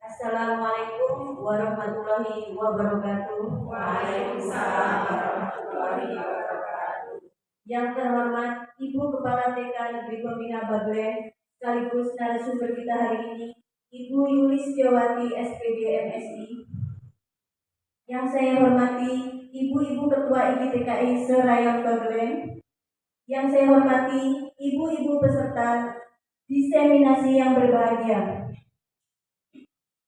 Assalamualaikum warahmatullahi wabarakatuh. Waalaikumsalam warahmatullahi wabarakatuh. Yang terhormat Ibu Kepala TK Negeri Pembina Baglen, sekaligus narasumber kita hari ini, Ibu Yulis Jawati SPD MSI. Yang saya hormati Ibu-Ibu Ketua IGTKI se-Rayon Baglen. Yang saya hormati Ibu-Ibu peserta diseminasi yang berbahagia.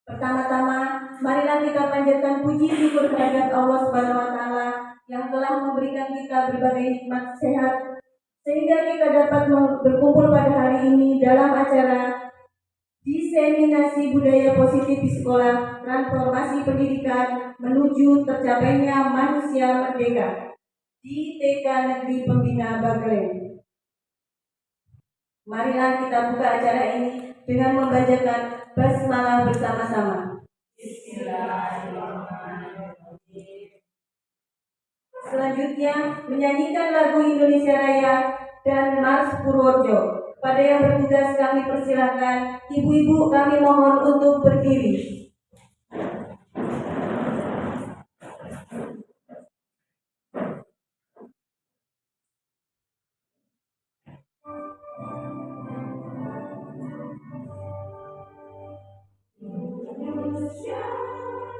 Pertama-tama, marilah kita panjatkan puji syukur kehadirat Allah Subhanahu wa taala yang telah memberikan kita berbagai nikmat sehat sehingga kita dapat berkumpul pada hari ini dalam acara diseminasi budaya positif di sekolah, transformasi pendidikan menuju tercapainya manusia merdeka di TK Negeri Pembina Baglen. Marilah kita buka acara ini dengan membacakan basmalah bersama-sama. Bismillahirrahmanirrahim. Selanjutnya menyanyikan lagu Indonesia Raya dan Mars Purworejo. Pada yang bertugas kami persilakan, ibu-ibu kami mohon untuk berdiri. Indonesia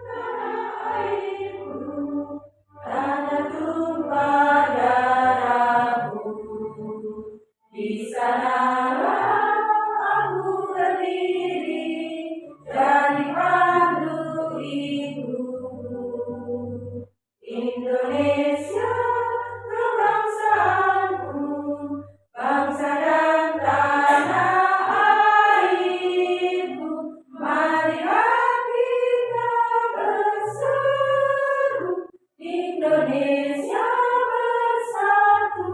tanah airku, tanah tumpah darahku. Di sanalah aku berdiri dari pandu ibuku. Indonesia kebangsaanku, bangsa dan tanah airku. Marilah kita berseru, Indonesia bersatu.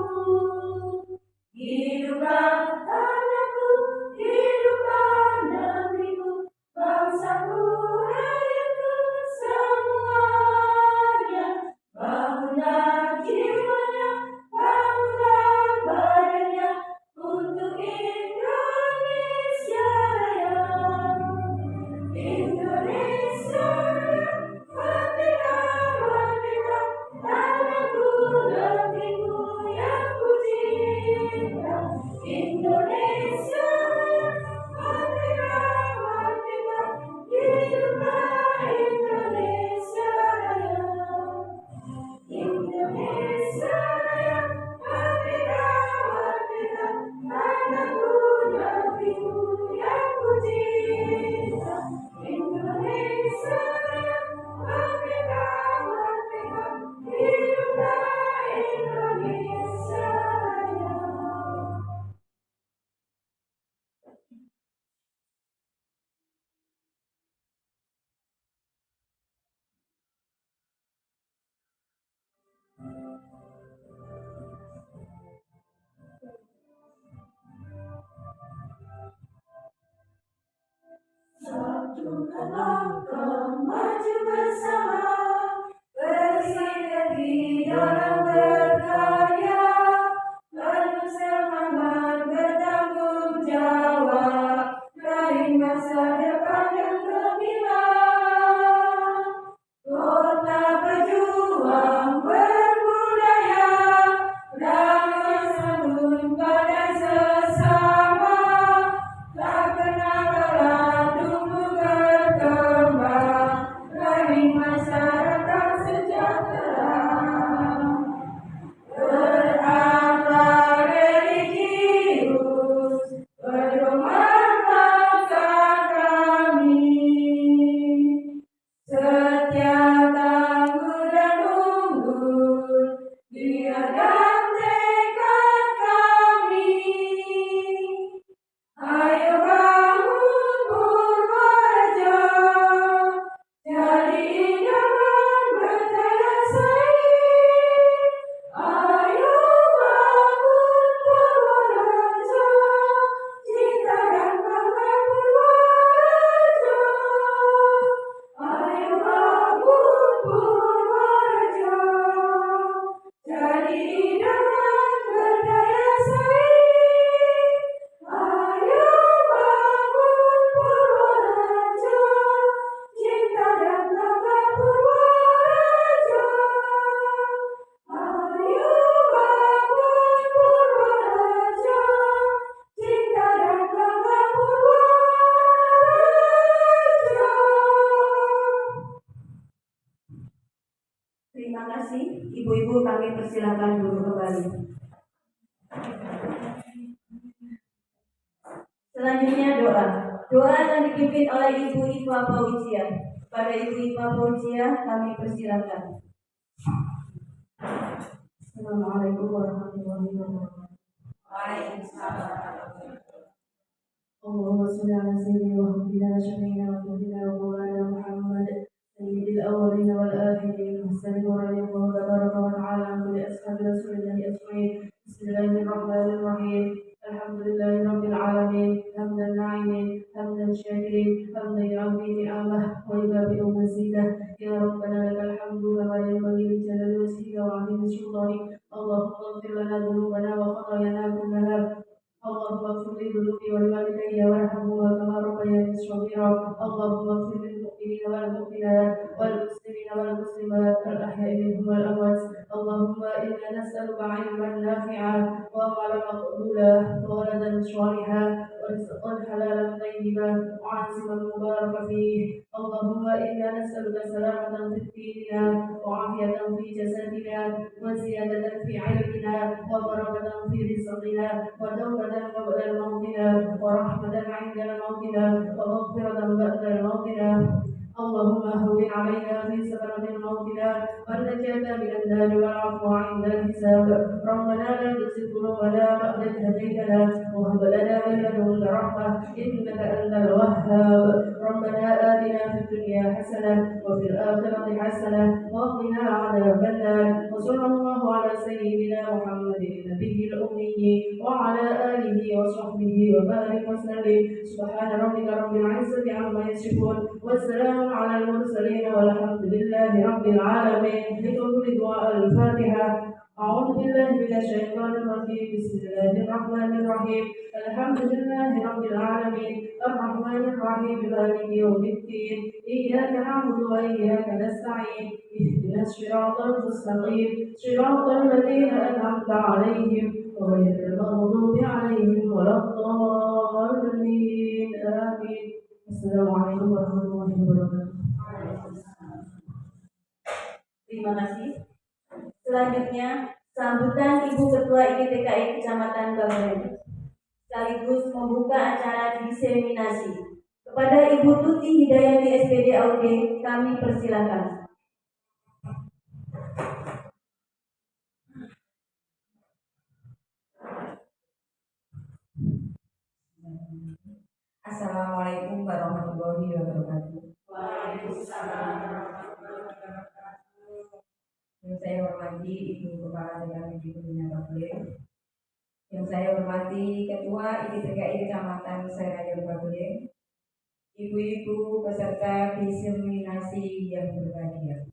Hiduplah tanahku, hiduplah negeriku, bangsaku, rakyatku semuanya. Bangunlah jiwanya, bangunlah badannya untuk Indonesia Raya. Indonesia Raya, merdeka, merdeka, tanahku, negeriku yang ku cinta. Indonesia Raya, merdeka, merdeka, hiduplah Indonesia Raya. Indonesia Raya, merdeka, merdeka, tanahku, negeriku yang ku cinta. Indonesia Raya, merdeka, merdeka, hiduplah Indonesia Raya. Satukan langkah maju bersama, bersinergi dalam berkarya, penuh semangat bertanggung jawab, raih masa depan yang gemilang. Kota berjuang berbudaya, ramah sambut pada sesama, tak kenal lelah tumbuh berkembang, raih masyarakat sejahtera. Berakhlak religius, berdoa bangsakan Ibu-ibu kami persilahkan duduk kembali. Selanjutnya doa. Doa akan dipimpin oleh Ibu Iva Fauzia. Kepada Ibu Iva Fauzia kami persilahkan. Assalamualaikum warahmatullahi wabarakatuh. Allahumma shalli ala sayyidina wa habibina syafiina wa tuhina wa maulana Muhammad sayyidil awwalin wal akhirin sallallahu alaihi wa tabaraka wa ta'ala an kulli ashabi rasulillahi ajma'in. Bismillahirrahmanirrahim. Alhamdulillahi rabbil alamin hamdan na'imin hamdan syakirin hamdan yu'affi ni'amah wa yukafi'u mazidah. Ya Rabbana lakal hamdu kama yanbaghi li jalali wajhika wa 'azimi sultanik. Allahumma ighfir lana dhunubana wa khatayana kullaha. اللهم اغفر لي ذنوبي ولوالدي وارحمهما كما ربياني صغيرا. اللهم اغفر للمؤمنين والمؤمنات والمسلمين والمسلمات الاحياء منهم والاموات. اللهم انا نسالك علما نافعا وعملا مقبولا وولدا صالحا ورزقا حلالا طيبا وعزما مباركا فيه. اللهم انا نسالك سلامه في ديننا وعافيه في جسدنا وزياده في علمنا وبركه في رزقنا وتوبه قبل موتنا ورحمة عند موتنا ومغفرة بعد موتنا. اللهم هون علينا في سكرة موتنا والنجاة من النار والعفو عند الحساب. ربنا لا تزغ قلوبنا بعد إذ هديتنا وهب لنا من لدنك رحمة إنك أنت الوهاب. ربنا آتنا في الدنيا حسنة وفي الآخرة حسنة وقنا عذاب النار. وصلى الله على سيدنا محمد النبي الأمي وعلى آله وصحبه وبارك وسلم. سبحان ربك رب العزة عما يصفون والسلام على المرسلين والحمد لله رب العالمين. لكل دعاء الفاتحة. أعوذ بالله من الشيطان الرجيم. بسم الله الرحمن الرحيم. الحمد لله رب العالمين الرحمن الرحيم مالك يوم الدين. إياك نعبد وإياك نستعين. اهدنا الصراط المستقيم صراط الذين أنعمت عليهم غير المغضوب عليهم ولا الضالين. آمين. Assalamualaikum warahmatullahi wabarakatuh. Terima kasih. Selanjutnya, sambutan Ibu Ketua IGTKI Kecamatan Bangladesh sekaligus membuka acara diseminasi. Kepada Ibu Tuti Hidayati SPD AUD kami persilakan. Assalamualaikum warahmatullahi wabarakatuh. Waalaikumsalam warahmatullahi wabarakatuh. Yang saya hormati Ibu Kepala DKPD Pembina Babling, yang saya hormati Ketua IGTKI Kecamatan Seraya Babling, ibu-ibu peserta diseminasi yang berbahagia.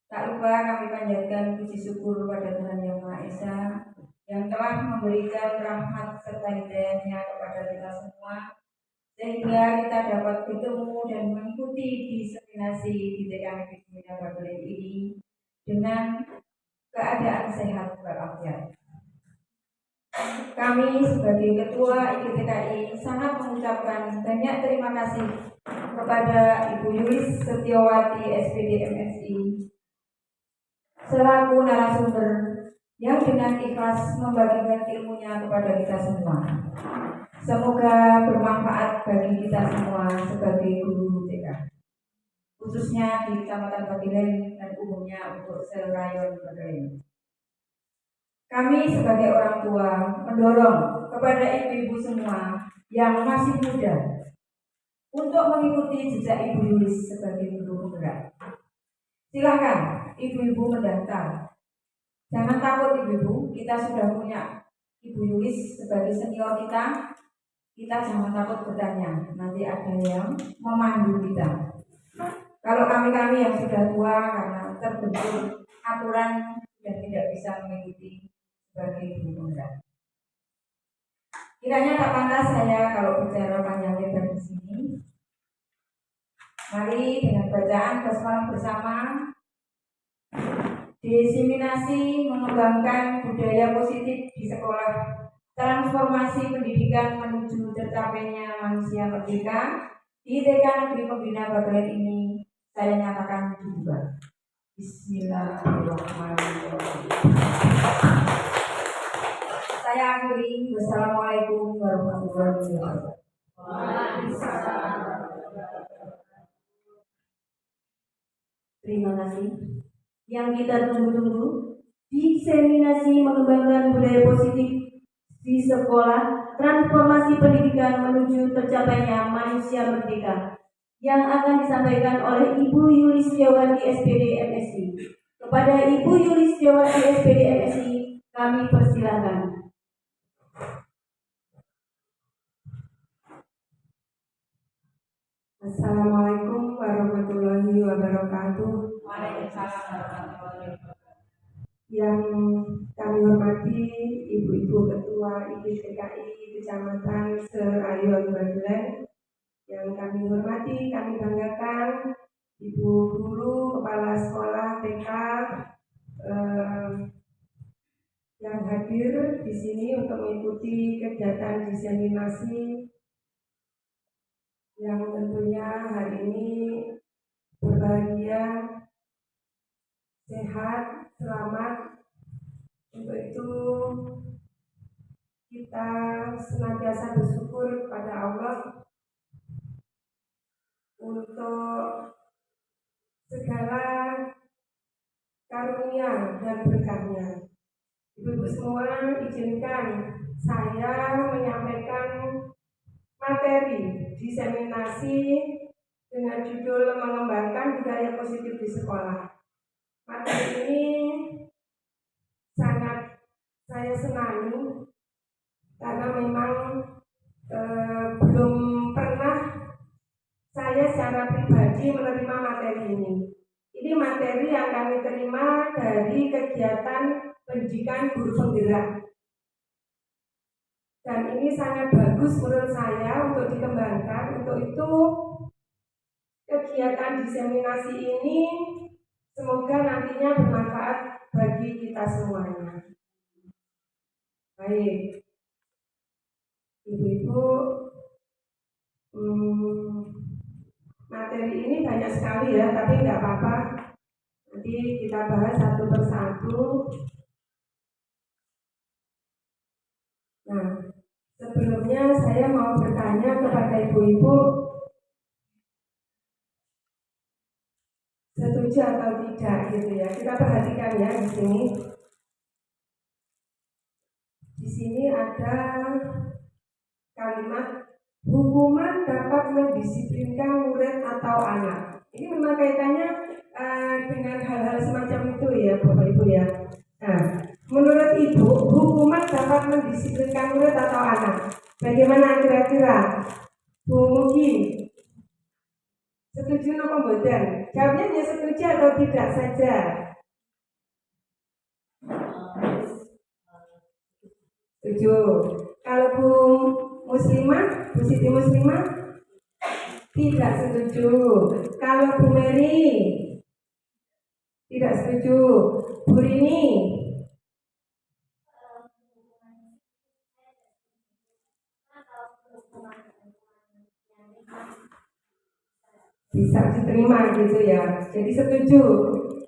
Tak lupa kami panjatkan puji syukur pada Tuhan Yang Maha Esa yang telah memberikan rahmat serta hidayahnya kepada kita semua, sehingga kita dapat bertemu dan mengikuti diseminasi di DKPD Pembina Babling ini dengan keadaan sehat walafiat. Kami sebagai Ketua IGTKI sangat mengucapkan banyak terima kasih kepada Ibu Yulis Setiawati SPD MSI selaku narasumber yang dengan ikhlas membagikan ilmunya kepada kita semua. Semoga bermanfaat bagi kita semua sebagai guru TK, khususnya di Kecamatan Bagilen dan umumnya untuk serayon Bagilen. Kami sebagai orang tua mendorong kepada ibu-ibu semua yang masih muda untuk mengikuti jejak Ibu Yulis sebagai guru penggerak. Silahkan ibu-ibu mendaftar. Jangan takut ibu-ibu, kita sudah punya Ibu Yulis sebagai senior kita. Kita jangan takut bertanya, nanti ada yang memandu kita. Kalau kami-kami yang sudah tua karena terbentur aturan dan tidak bisa mengikuti sebagai guru penggerak. Kiranya tak pantas saya kalau bicara panjang lebar di sini. Mari dengan bacaan basmalah bersama. Diseminasi mengembangkan budaya positif di sekolah, transformasi pendidikan menuju tercapainya manusia merdeka. Di TK Negeri Pembina Babling ini saya nyatakan dibuka. Bismillahirrahmanirrahim. Saya akhiri. Wassalamualaikum warahmatullahi wabarakatuh. Terima kasih. Yang kita tunggu-tunggu, diseminasi mengembangkan budaya positif di sekolah, transformasi pendidikan menuju tercapainya manusia merdeka, yang akan disampaikan oleh Ibu Yulistiawati SPD MSI. Kepada Ibu Yulistiawati SPD MSI, kami persilakan. Assalamualaikum warahmatullahi wabarakatuh. Waalaikumsalam warahmatullahi wabarakatuh. Yang kami hormati Ibu-Ibu Ketua IPTKI Kecamatan Serayon Bagelen, yang kami hormati, kami banggakan Ibu Guru, Kepala Sekolah TK yang hadir di sini untuk mengikuti kegiatan diseminasi yang tentunya hari ini berbahagia, sehat, selamat. Untuk itu kita senantiasa bersyukur kepada Allah untuk segala karunia dan berkahnya. Ibu-ibu semua, izinkan saya menyampaikan materi diseminasi dengan judul mengembangkan budaya positif di sekolah. Materi ini sangat saya senangi karena memang belum pernah saya secara pribadi menerima materi ini. Ini materi yang kami terima dari kegiatan pendidikan guru penggerak. Dan ini sangat bagus menurut saya untuk dikembangkan. Untuk itu kegiatan diseminasi ini semoga nantinya bermanfaat bagi kita semuanya. Baik, Ibu-ibu, materi ini banyak sekali ya, tapi nggak apa-apa. Nanti kita bahas satu persatu. Nah, sebelumnya saya mau bertanya kepada ibu-ibu, setuju atau tidak gitu ya. Kita perhatikan ya di sini. Di sini ada kalimat hukuman dapat mendisiplinkan murid atau anak. Ini memang kaitannya dengan hal-hal semacam itu ya Bapak Ibu ya. Nah, menurut Ibu, hukuman dapat mendisiplinkan murid atau anak. Bagaimana kira-kira? Bu Mugi, setuju atau mboten? Jawabnya hanya setuju atau tidak saja. Setuju. Kalau Bu Muslimah, Bu Siti Muslimah tidak setuju. Kalau Bu Mary tidak setuju. Bu Rini bisa diterima gitu ya. Jadi setuju.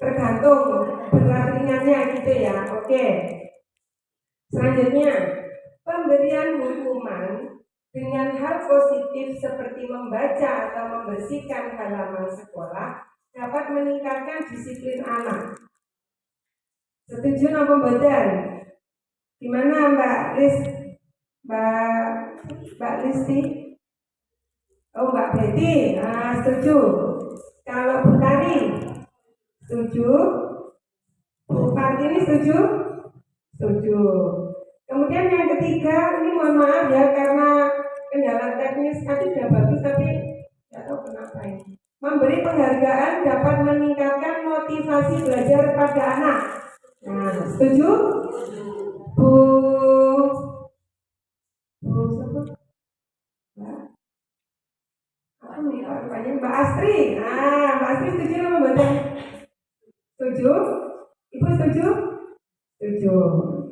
Tergantung berat ringannya gitu ya. Oke. Selanjutnya, pemberian hukuman dengan hal positif seperti membaca atau membersihkan halaman sekolah dapat meningkatkan disiplin anak. Setuju atau mboten? Gimana Mbak Lis? Mbak Listi? Oh Mbak Betty, setuju. Kalau Bu Tari, setuju. Bu Kartini setuju? Setuju. Kemudian yang ketiga, ini mohon maaf ya karena kendala teknis tadi sudah bagus tapi tidak tahu kenapa ini. Memberi penghargaan dapat meningkatkan motivasi belajar pada anak. Nah, setuju? Bu siapa? Mbak Astri. Nah, Mbak Astri setuju apa betul? Setuju? Ibu setuju? Setuju.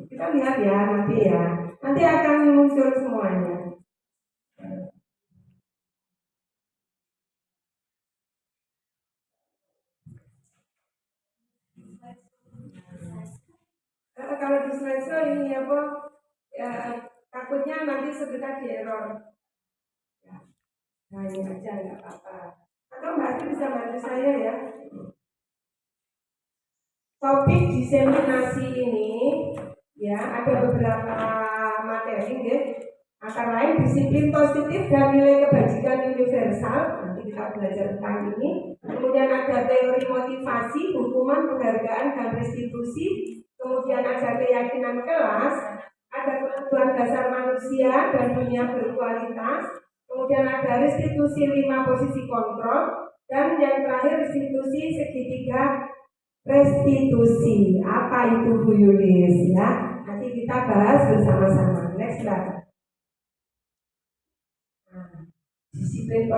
Kita lihat ya nanti ya. Nanti akan muncul semuanya. Kalau di slideshow ini apa? Takutnya nanti sebentar di error. Ya, nah ini aja nggak apa-apa. Atau Mbak Ati bisa bantu saya ya. Topik diseminasi ini ya ada beberapa materi ya. Antara lain disiplin positif dan nilai kebajikan universal. Nanti kita belajar tentang ini. Kemudian ada teori motivasi, hukuman, penghargaan, dan restitusi. Kemudian ada keyakinan kelas, ada kebutuhan dasar manusia dan dunia berkualitas. Kemudian ada restitusi 5 posisi kontrol. Dan yang terakhir restitusi segitiga restitusi. Apa itu Bu Yulis ya? Nanti kita bahas bersama-sama. Next slide. Disiplin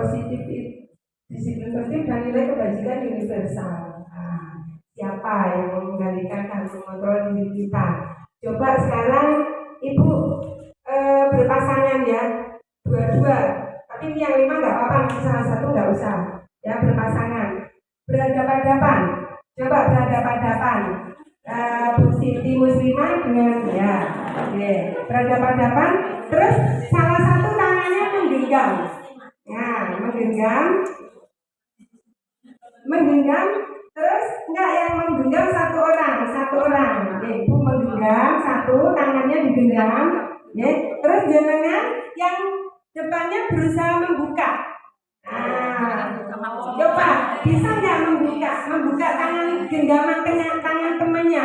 positif dan nilai kebajikan universal. Siapa yang mengendalikan dan mengontrol diri kita? Coba sekarang Ibu berpasangan ya, dua-dua. Tapi ini yang 5 nggak apa-apa, salah satu nggak usah. Ya berpasangan, berhadapan-hadapan. Coba berhadapan-hadapan. Bu Siti Muslimah dengan ya, berhadapan-hadapan. Terus salah satu tangannya menggenggam. Ya, menggenggam, terus enggak yang menggenggam satu orang. Ibu menggenggam satu, tangannya digenggam, ya. Terus jenengan yang depannya berusaha membuka. Coba bisa nggak membuka tangan genggaman tangan temannya?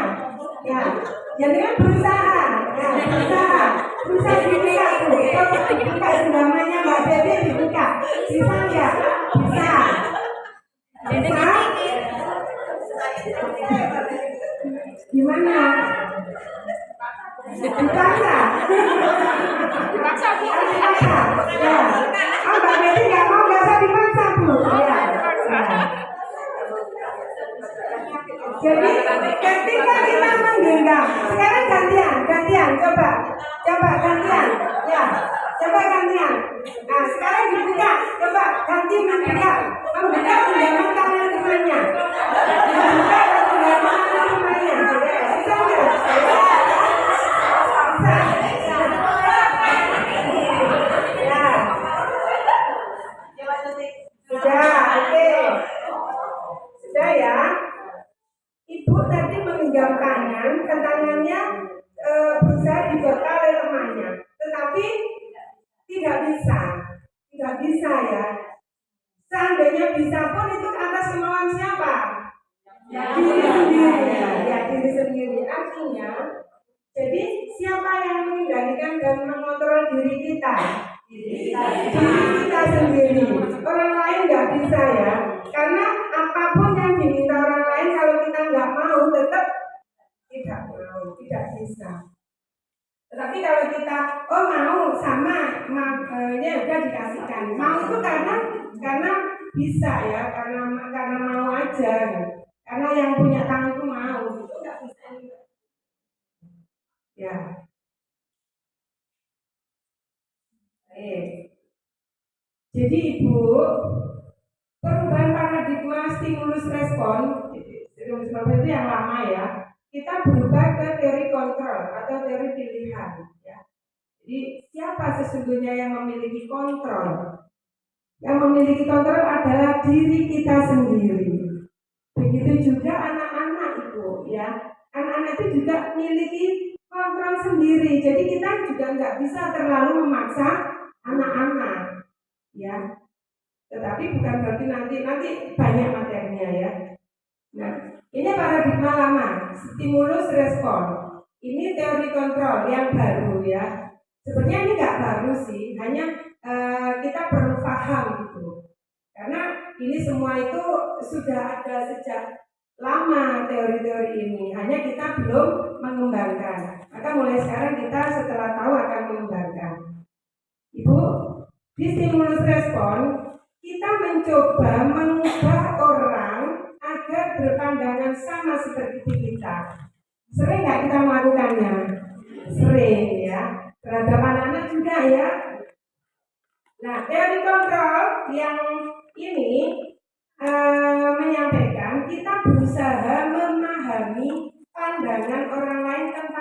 Ya, jenengan berusaha dibuka tuh. Coba buka genggamannya Mbak Dede dibuka. Bisa nggak? Bisa. Gimana? Dipaksa. Ya. Oh Mbak Dede nggak mau, nggak usah dipaksa Bu. Ya. Jadi ketika kita menggenggam, sekarang gantian, coba gantian, ya, coba gantian. Nah sekarang dibuka, coba ganti membuka genggaman tangan temannya, membuka genggaman tangan temannya, bisa nggak? Sudah, oke, sudah ya. Ibu tadi menggenggam tangan, ke tangannya berusaha dibuka oleh temannya, tetapi tidak bisa ya. Seandainya bisa pun itu atas kemauan siapa? Diri sendiri. Artinya, jadi siapa yang mengendalikan dan mengontrol diri kita? Diri kita sendiri. Orang lain nggak bisa ya. Karena apapun yang diminta orang lain, kalau kita nggak mau, tetap tidak bisa. Tetapi kalau kita mau sama, ya udah dikasihkan. Mau itu karena bisa ya, karena mau aja. Karena yang punya tangan itu mau, itu nggak bisa. Ya. Jadi Ibu, perubahan paradigma stimulus respon itu yang lama ya. Kita berubah ke teori kontrol atau teori pilihan ya. Jadi siapa sesungguhnya yang memiliki kontrol? Yang memiliki kontrol adalah diri kita sendiri. Begitu juga anak-anak itu ya. Anak-anak itu juga memiliki kontrol sendiri. Jadi kita juga nggak bisa terlalu memaksa anak-anak ya. Tetapi bukan berarti nanti banyak materinya ya. Nah, ini paradigma lama, stimulus respon. Ini teori kontrol yang baru ya. Sebenarnya ini nggak baru sih, hanya kita perlu paham gitu. Karena ini semua itu sudah ada sejak lama teori-teori ini, hanya kita belum mengembangkan. Maka mulai sekarang kita setelah tahu akan mengembangkan. Ibu, di stimulus respon kita mencoba mengubah orang agar berpandangan sama seperti kita. Sering nggak kita melakukannya? Sering ya. Terhadap anak-anak juga ya. Nah, teori kontrol yang ini menyampaikan kita berusaha memahami pandangan orang lain tentang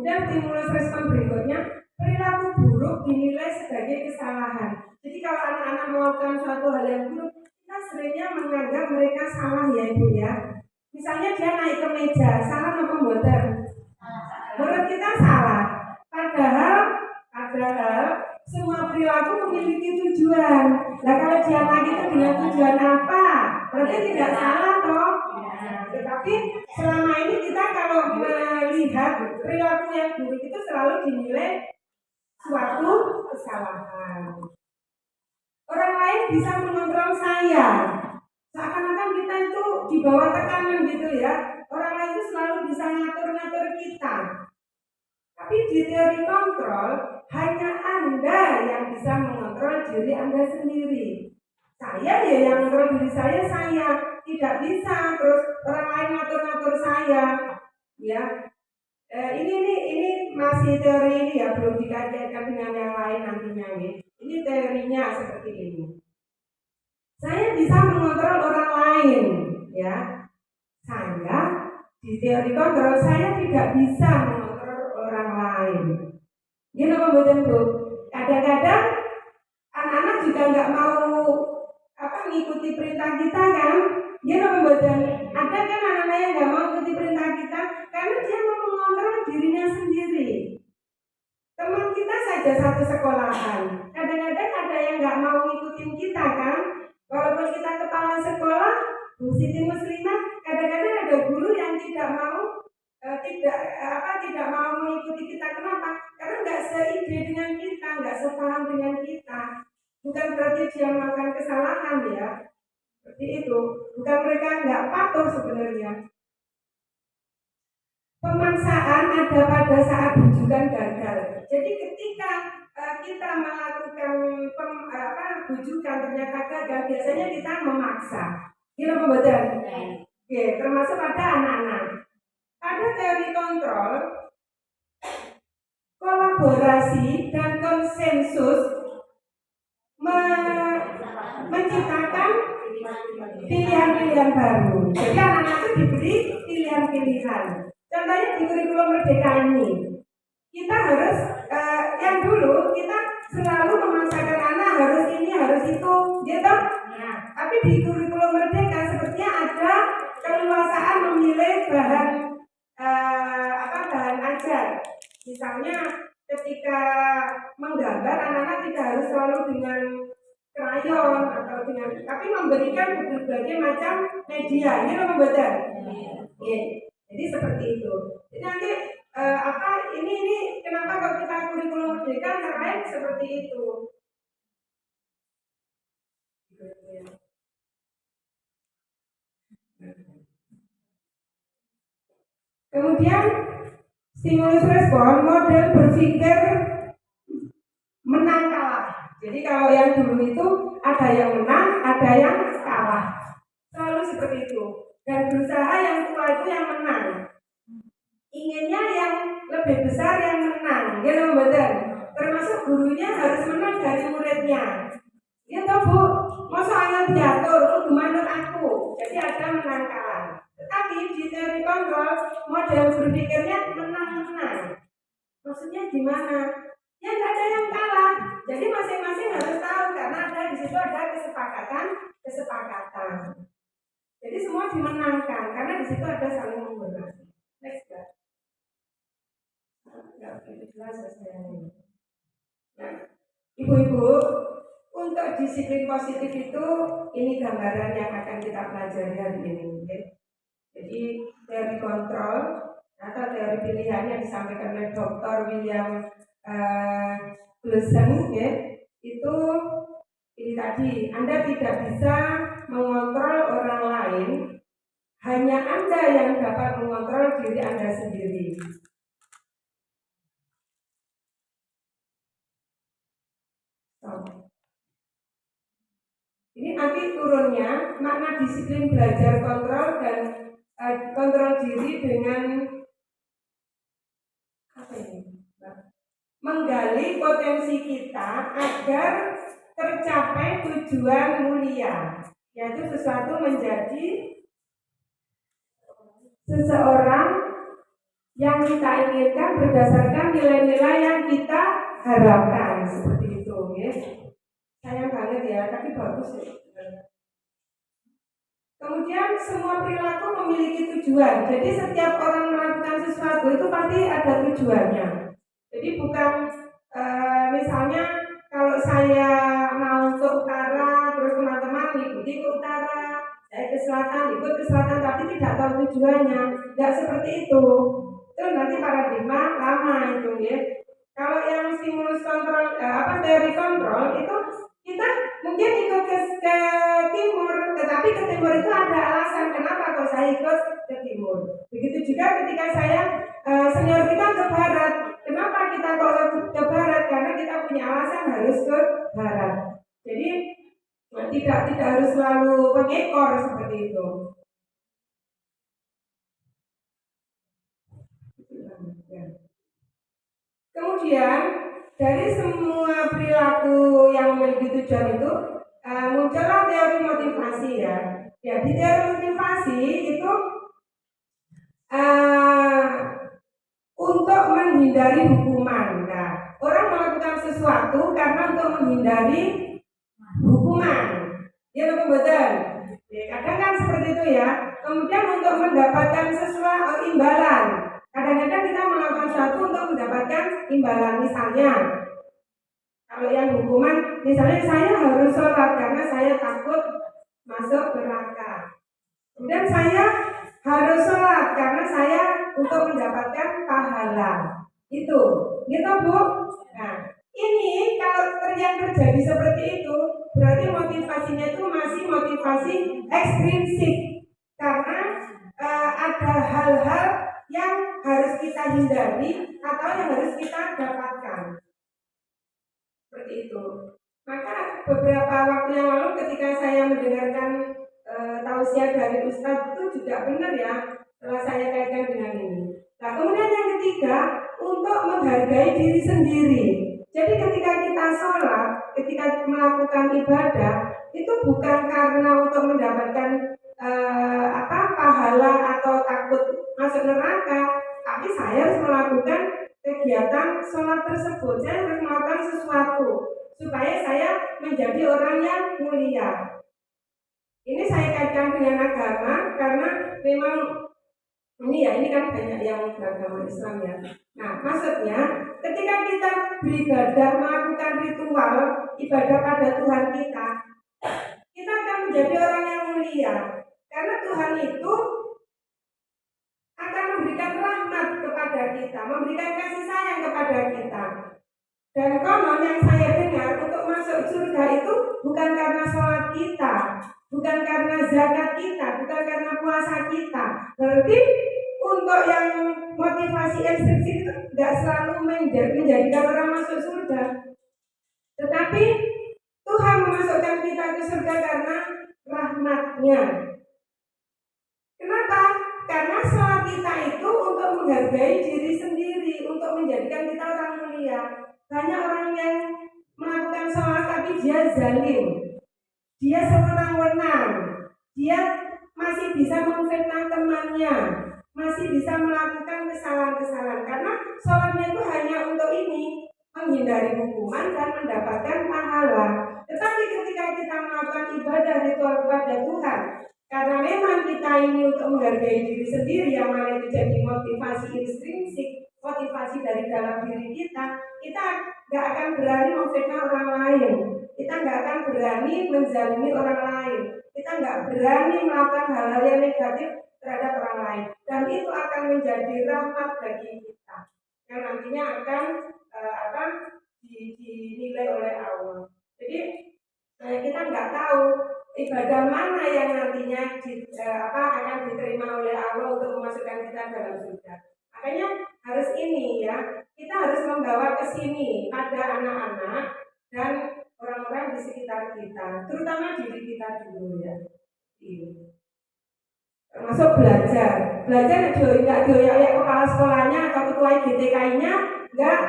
Kemudian stimulus respon berikutnya, perilaku buruk dinilai sebagai kesalahan. Jadi kalau anak-anak melakukan suatu hal yang buruk, kita seringnya menganggap mereka salah ya Ibu ya. Misalnya dia naik ke meja, salah apa mboten? Menurut kita salah. Padahal semua perilaku memiliki tujuan. Nah kalau dia naik itu dengan tujuan apa? Berarti tidak salah toh. Tetapi selama ini kita kalau melihat perilaku yang buruk itu selalu dinilai suatu kesalahan. Orang lain bisa mengontrol saya. Seakan-akan kita itu di bawah tekanan gitu ya. Orang lain itu selalu bisa ngatur-ngatur kita. Tapi di teori kontrol, hanya Anda yang bisa mengontrol diri Anda sendiri. Saya ya yang mengontrol diri saya tidak bisa terus orang lain ngatur-ngatur saya. Ya, ini masih teori ini ya, belum dikaitkan dengan yang lain nantinya ya. Ini teorinya seperti ini. Saya bisa mengontrol orang lain, ya. Saya di teori kontrol saya tidak bisa mengontrol orang lain. Ini apa betul Bu? Kadang-kadang anak-anak juga nggak mau ngikuti perintah kita kan? Dia apa betul? Ada kan anak-anak yang nggak mau mengikuti perintah kita karena dia mau mengontrol dirinya sendiri. Teman kita saja satu sekolahan, kadang-kadang ada yang nggak mau ngikutin kita kan? Walaupun kita kepala sekolah, Bu Siti Muslimah, kadang-kadang ada guru yang tidak mau mengikuti kita. Kenapa? Karena nggak seide dengan kita, nggak sepaham dengan kita. Bukan berarti dia melakukan kesalahan ya, seperti itu. Bukan mereka nggak patuh sebenarnya. Pemaksaan ada pada saat rujukan gagal. Jadi ketika kita melakukan rujukan ternyata gagal, biasanya kita memaksa. Kita membuat. Oke, termasuk pada anak-anak. Pada teori kontrol, kolaborasi dan konsensus menciptakan pilihan-pilihan baru. Jadi anak-anak itu diberi pilihan-pilihan. Contohnya di kurikulum Merdeka ini, kita harus yang dulu kita selalu memaksakan anak harus ini harus itu, gitu. Nah, tapi di kurikulum Merdeka sepertinya ada keleluasaan memilih bahan ajar. Misalnya ketika menggambar anak-anak tidak harus selalu dengan krayon atau dengan, tapi memberikan berbagai macam media. Ini lo membaca. Jadi seperti itu. Jadi nanti ini kenapa kalau kita kurikulum Merdeka terkait seperti itu. Kemudian stimulus respon, model berpikir menang kalah. Jadi kalau yang dulu itu ada yang menang, ada yang kalah. Selalu seperti itu. Dan berusaha yang tua itu yang menang. Inginnya yang lebih besar yang menang. Dia betul. Termasuk gurunya harus menang dari muridnya. Ya toh Bu, masa anak diatur, gimana aku? Jadi ada menang kalah. Tetapi di teori kontrol, model berpikirnya menang-menang. Maksudnya gimana? Ya nggak ada yang kalah. Jadi masing-masing harus tahu karena ada di situ ada kesepakatan. Jadi semua dimenangkan karena di situ ada saling menggunakan. Next ya. Nggak begitu jelas saya ini. Nah, ibu-ibu, untuk disiplin positif itu ini gambaran yang akan kita pelajari hari ini. Okay? Jadi teori kontrol atau teori pilihan yang disampaikan oleh Dr. William Gleason, itu ini tadi, Anda tidak bisa mengontrol orang lain, hanya Anda yang dapat mengontrol diri Anda sendiri. Ini nanti turunnya makna disiplin belajar kontrol dan kontrol diri dengan apa ini? Menggali potensi kita agar tercapai tujuan mulia, yaitu sesuatu menjadi seseorang yang kita inginkan berdasarkan nilai-nilai yang kita harapkan, seperti itu ya. Sayang banget ya, tapi bagus ya. Kemudian semua perilaku memiliki tujuan. Jadi setiap orang melakukan sesuatu itu pasti ada tujuannya. Jadi bukan misalnya kalau saya mau ke utara, terus teman-teman ikuti ke utara, saya ke selatan, ikut ke selatan, tapi tidak tahu tujuannya. Tidak seperti itu. Itu nanti paradigma lama itu ya. Kalau yang stimulus kontrol, teori kontrol itu kita mungkin ikut ke timur, tetapi ke timur itu ada alasan kenapa kok saya ikut ke timur. Begitu juga ketika saya senior kita ke barat, kenapa kita kok ke barat? Karena kita punya alasan harus ke barat. Jadi tidak harus selalu pengekor seperti itu. Kemudian dari semua perilaku yang memiliki tujuan itu muncullah teori motivasi ya. Ya di teori motivasi itu untuk menghindari hukuman. Nah, orang melakukan sesuatu karena untuk menghindari hukuman. Ya betul. Ya, kadang kan seperti itu ya. Kemudian untuk mendapatkan sesuatu imbalan. Kadang-kadang kita melakukan sesuatu untuk mendapatkan imbalan. Misalnya, kalau yang hukuman, misalnya saya harus sholat karena saya takut masuk neraka. Kemudian saya harus sholat karena saya untuk mendapatkan pahala. Itu, gitu Bu. Nah, ini kalau yang terjadi seperti itu, berarti motivasinya itu masih motivasi ekstrinsik karena ada hal-hal yang harus kita hindari atau yang harus kita dapatkan. Seperti itu. Maka beberapa waktu yang lalu ketika saya mendengarkan tausiah dari Ustadz itu juga benar ya, setelah saya kaitkan dengan ini. Nah kemudian yang ketiga, untuk menghargai diri sendiri. Jadi ketika kita sholat, ketika melakukan ibadah, itu bukan karena untuk mendapatkan pahala atau takut masuk neraka, tapi saya harus melakukan kegiatan sholat tersebut. Saya harus melakukan sesuatu supaya saya menjadi orang yang mulia. Ini saya kaitkan dengan agama karena memang ini kan banyak yang beragama Islam ya. Nah maksudnya ketika kita beribadah melakukan ritual ibadah pada Tuhan kita akan menjadi orang yang mulia. Karena Tuhan itu akan memberikan rahmat kepada kita, memberikan kasih sayang kepada kita. Dan konon yang saya dengar untuk masuk surga itu bukan karena sholat kita, bukan karena zakat kita, bukan karena puasa kita. Berarti untuk yang motivasi ekstrinsik itu tidak selalu menjadikan orang masuk surga. Tetapi Tuhan memasukkan kita ke surga karena rahmat-Nya. Kenapa? Karena sholat kita itu untuk menghargai diri sendiri, untuk menjadikan kita orang mulia. Banyak orang yang melakukan sholat tapi dia zalim, dia sewenang-wenang, dia masih bisa memfitnah temannya, masih bisa melakukan kesalahan-kesalahan. Karena sholatnya itu hanya untuk ini, menghindari hukuman dan mendapatkan pahala. Tetapi ketika kita melakukan ibadah ritual kepada Tuhan, karena memang kita ini untuk menghargai diri sendiri, yang mana itu jadi motivasi intrinsik, motivasi dari dalam diri kita nggak akan berani memfitnah orang lain, kita nggak akan berani menzalimi orang lain, kita nggak berani melakukan hal-hal yang negatif terhadap orang lain, dan itu akan menjadi rahmat bagi kita, yang nantinya akan dinilai oleh Allah. Jadi kita nggak tahu ibadah mana yang nantinya akan diterima oleh Allah untuk memasukkan kita dalam surga. Makanya harus ini ya, kita harus membawa ke sini pada anak-anak dan orang-orang di sekitar kita, terutama diri kita dulu ya. Termasuk belajar nggak doyak kepala sekolahnya atau ketua GTK-nya enggak.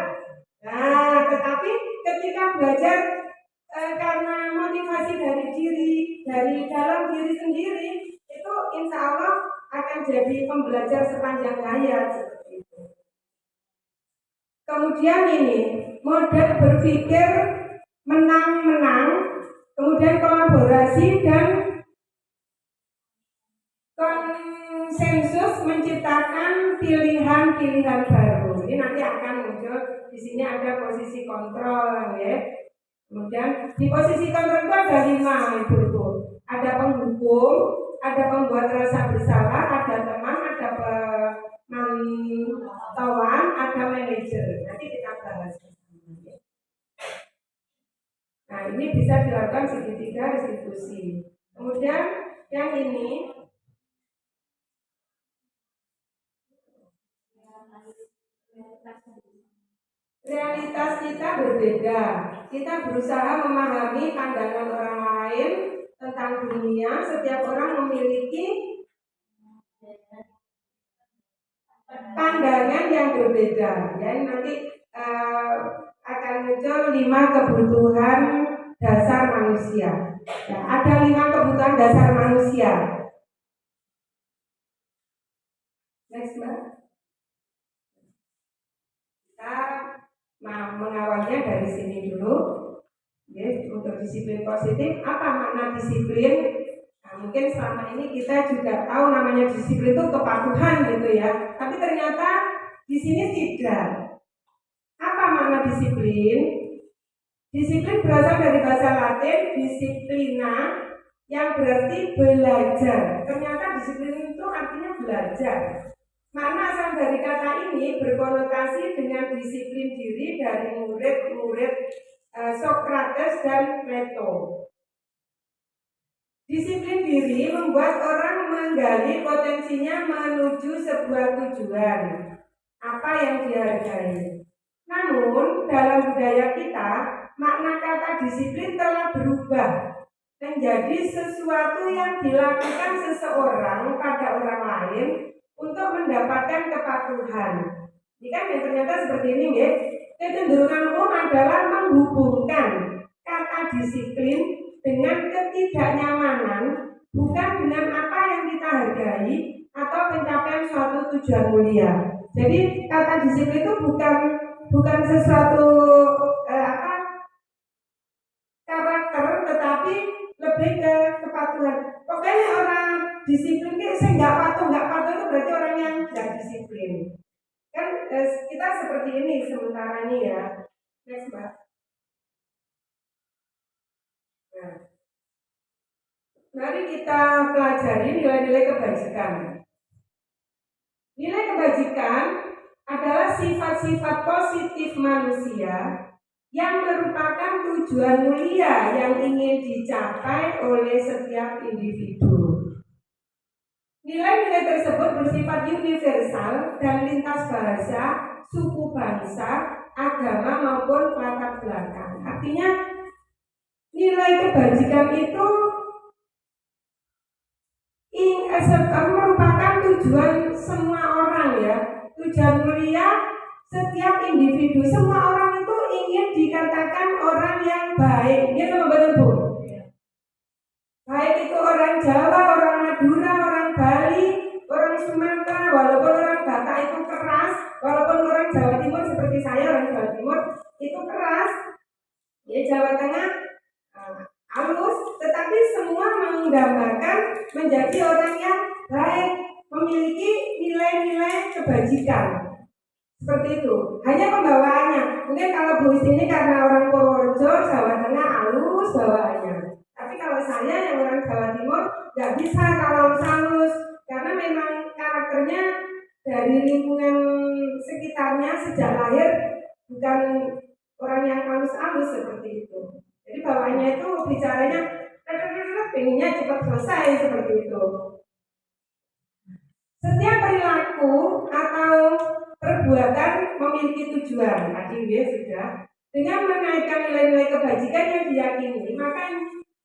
Nah, tetapi ketika belajar karena motivasi dari dalam diri sendiri, itu insya Allah akan jadi pembelajar sepanjang hayat seperti itu. Kemudian ini model berpikir menang-menang, kemudian kolaborasi dan konsensus menciptakan pilihan-pilihan baru. Ini nanti akan muncul di sini ada posisi kontrol, ya. Kemudian di posisi kontrol itu ada 5 Ibu. Ada penghukum, ada pembuat rasa bersalah, ada teman, ada pemantauan, ada manajer. Nanti kita bahas. Nah, ini bisa dilakukan segitiga restitusi. Kemudian yang ini realitas kita berbeda. Kita berusaha memahami pandangan orang lain tentang dunia. Setiap orang memiliki pandangan yang berbeda. Jadi nanti akan muncul 5 kebutuhan dasar manusia. Nah, ada 5 kebutuhan dasar manusia. Next, Mbak. Kita mengawalnya dari sini dulu. Yes, untuk disiplin positif, apa makna disiplin? Nah, mungkin selama ini kita juga tahu namanya disiplin itu kepatuhan gitu ya. Tapi ternyata di sini tidak. Apa makna disiplin? Disiplin berasal dari bahasa Latin disiplina yang berarti belajar. Ternyata disiplin itu artinya belajar. Makna asal dari kata ini berkonotasi dengan disiplin diri dari murid-murid Socrates dan Plato. Disiplin diri membuat orang menggali potensinya menuju sebuah tujuan, apa yang dihargai. Namun dalam budaya kita, makna kata disiplin telah berubah menjadi sesuatu yang dilakukan seseorang pada orang lain untuk mendapatkan kepatuhan. Ini kan yang ternyata seperti ini, ya. Kecenderungan umum adalah menghubungkan kata disiplin dengan ketidaknyamanan, bukan dengan apa yang kita hargai atau pencapaian suatu tujuan mulia. Jadi kata disiplin itu bukan sesuatu karakter, tetapi lebih ke kepatuhan. Pokoknya orang disiplin itu nggak patuh itu berarti orang yang nggak disiplin. Kan kita seperti ini sementara ini, ya. Next, Mbak. Nah, mari kita pelajari nilai-nilai kebajikan. Nilai kebajikan adalah sifat-sifat positif manusia yang merupakan tujuan mulia yang ingin dicapai oleh setiap individu. Nilai-nilai tersebut bersifat universal dan lintas bahasa, suku bangsa, agama maupun latar belakang. Artinya nilai kebajikan itu merupakan tujuan semua orang, ya. Tujuan mulia setiap individu. Semua orang itu ingin dikatakan orang yang baik. Ini sama betul, Bu? Baik itu orang Jawa, orang Madura, orang Bali, orang Sumatera, walaupun orang Batak itu keras, walaupun orang Jawa Timur seperti saya, orang Jawa Timur itu keras, ya Jawa Tengah halus, tetapi semua menggambarkan menjadi orang yang baik, memiliki nilai-nilai kebajikan. Seperti itu. Hanya pembawaannya. Mungkin kalau Bu ini karena orang Purworejo, Jawa Tengah halus bawaannya. Tapi kalau saya yang orang Jawa Timur nggak bisa kalau halus, karena memang karakternya dari lingkungan sekitarnya sejak lahir bukan orang yang halus-halus seperti itu. Jadi bawaannya itu bicaranya pengennya cepat selesai seperti itu. Setiap perilaku atau perbuatan memiliki tujuan. Tadi ya sudah. Dengan menaikkan nilai-nilai kebajikan yang diyakini, maka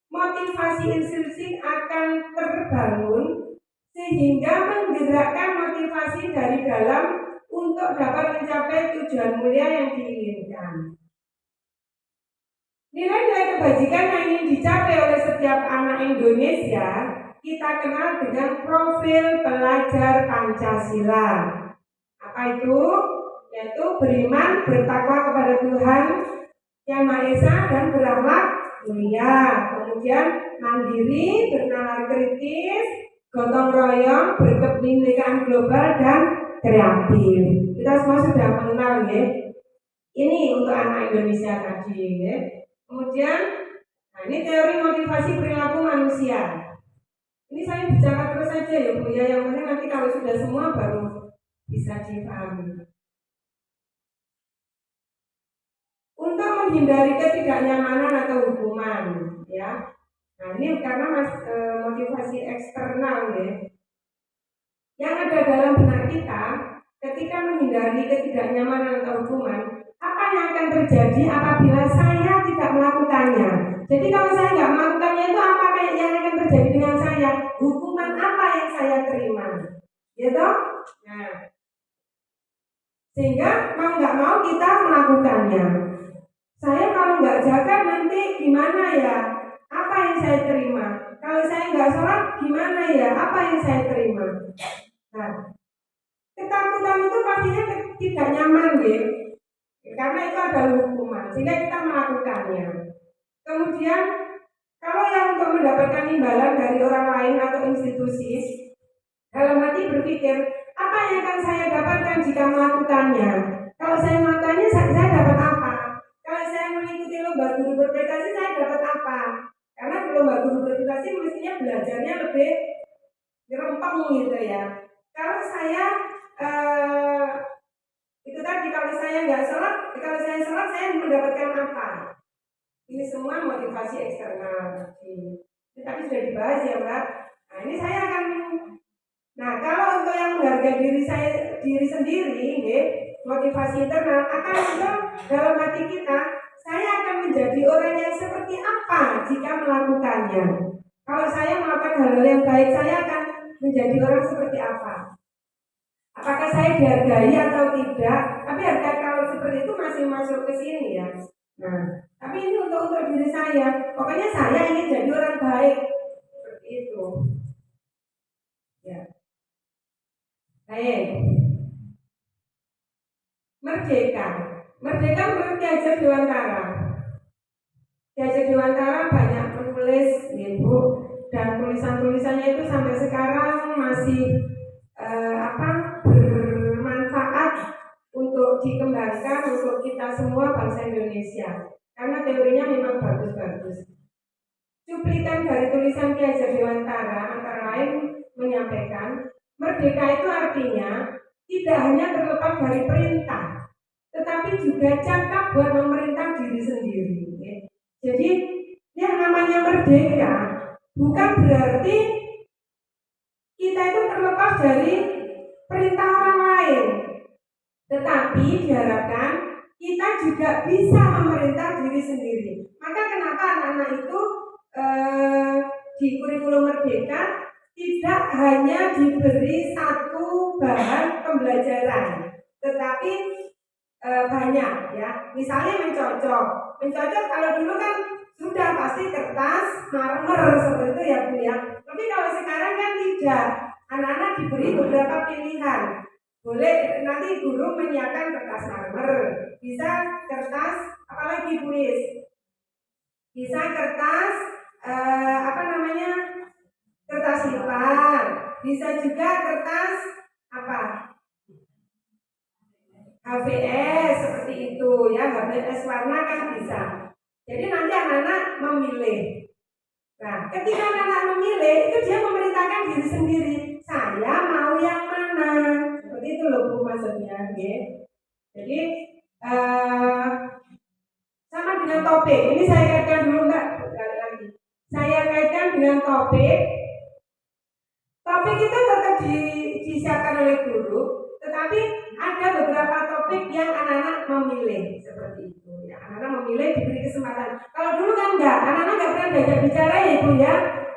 motivasi intrinsik akan terbangun sehingga menggerakkan motivasi dari dalam untuk dapat mencapai tujuan mulia yang diinginkan. Nilai-nilai kebajikan yang ingin dicapai oleh setiap anak Indonesia kita kenal dengan profil pelajar Pancasila. Apa itu? yaitu beriman, bertakwa kepada Tuhan Yang Maha Esa dan berakhlak mulia. Kemudian mandiri, bernalar kritis, gotong royong, berkebinekaan global dan kreatif. Kita semua sudah mengenal ya. Ini untuk anak Indonesia tadi ya. Kemudian ini teori motivasi perilaku manusia. Ini saya bicara terus saja ya Bu ya, yang penting nanti kalau sudah semua baru bisa dipahami. Untuk menghindari ketidaknyamanan atau hukuman ya. Nah ini karena motivasi eksternal ya. Yang ada dalam benak kita ketika menghindari ketidaknyamanan atau hukuman, apa yang akan terjadi apabila saya tidak melakukannya? Jadi kalau saya nggak melakukannya itu apa yang akan terjadi dengan saya? Hukuman apa yang saya terima? Gitu? Nah, sehingga mau nggak mau kita melakukannya. Saya kalau nggak jaga nanti gimana ya? Apa yang saya terima? Kalau saya nggak sholat gimana ya? Apa yang saya terima? Nah, ketakutan itu pastinya tidak nyaman ya. Karena itu adalah hukuman, sehingga kita melakukannya. Kemudian kalau yang untuk mendapatkan imbalan dari orang lain atau institusi, dalam hati berpikir apa yang akan saya dapatkan jika melakukannya. Kalau saya melakukannya saya dapat apa? Kalau saya mengikuti lomba guru berprestasi saya dapat apa? Karena lomba guru berprestasi mestinya belajarnya lebih rempong gitu ya. Kalau saya itu tadi kalau saya nggak sholat, kalau saya sholat saya mendapatkan apa? Ini semua motivasi eksternal. Ini tadi sudah dibahas ya Mbak. Nah ini saya akan. Nah kalau untuk yang menghargai diri sendiri, motivasi internal akan muncul dalam hati kita. Saya akan menjadi orang yang seperti apa jika melakukannya. Kalau saya melakukan hal-hal yang baik, saya akan menjadi orang seperti apa? Apakah saya dihargai atau tidak? Tapi harga kalau seperti itu masih masuk ke sini ya. Nah, tapi ini untuk diri saya. Pokoknya saya ingin jadi orang baik. Seperti itu. Ya. Baik. Merdeka. Merdeka menurut Ki Hajar Dewantara. Ki Hajar Dewantara banyak menulis, Bu, dan tulisan-tulisannya itu sampai sekarang masih bermanfaat untuk dikembangkan untuk kita semua bangsa Indonesia. Karena teorinya memang bagus-bagus. Cuplikan dari tulisan Ki Hajar Dewantara antara lain menyampaikan, merdeka itu artinya tidak hanya terlepas dari perintah, tetapi juga cakap buat memerintah diri sendiri. Jadi yang namanya merdeka bukan berarti kita itu terlepas dari perintah orang lain, tetapi diharapkan kita juga bisa memerintah diri sendiri. Maka kenapa anak-anak itu di kurikulum merdeka tidak hanya diberi satu bahan pembelajaran, tetapi banyak ya. Misalnya mencocok kalau dulu kan sudah pasti kertas marmer seperti itu ya Bu ya. Tapi kalau sekarang kan tidak, anak-anak diberi beberapa pilihan. Boleh nanti guru menyiapkan kertas marmer, bisa kertas apalagi kuis, bisa kertas kertas lipat, bisa juga kertas HVS seperti itu ya, HVS warna kan bisa. Jadi nanti anak-anak memilih. Nah, ketika anak-anak memilih itu dia memerintahkan diri sendiri. Saya mau yang mana? Seperti itu loh Bu maksudnya, ya. Jadi sama dengan topik. Ini saya kaitkan dulu Mbak. Sekali lagi. Saya kaitkan dengan topik. Topik itu tetap disiapkan oleh guru, tetapi ada beberapa topik yang anak-anak memilih seperti itu. Ya, anak-anak memilih diberi kesempatan. Kalau dulu kan enggak, anak-anak nggak pernah diajak bicara ya Ibu ya.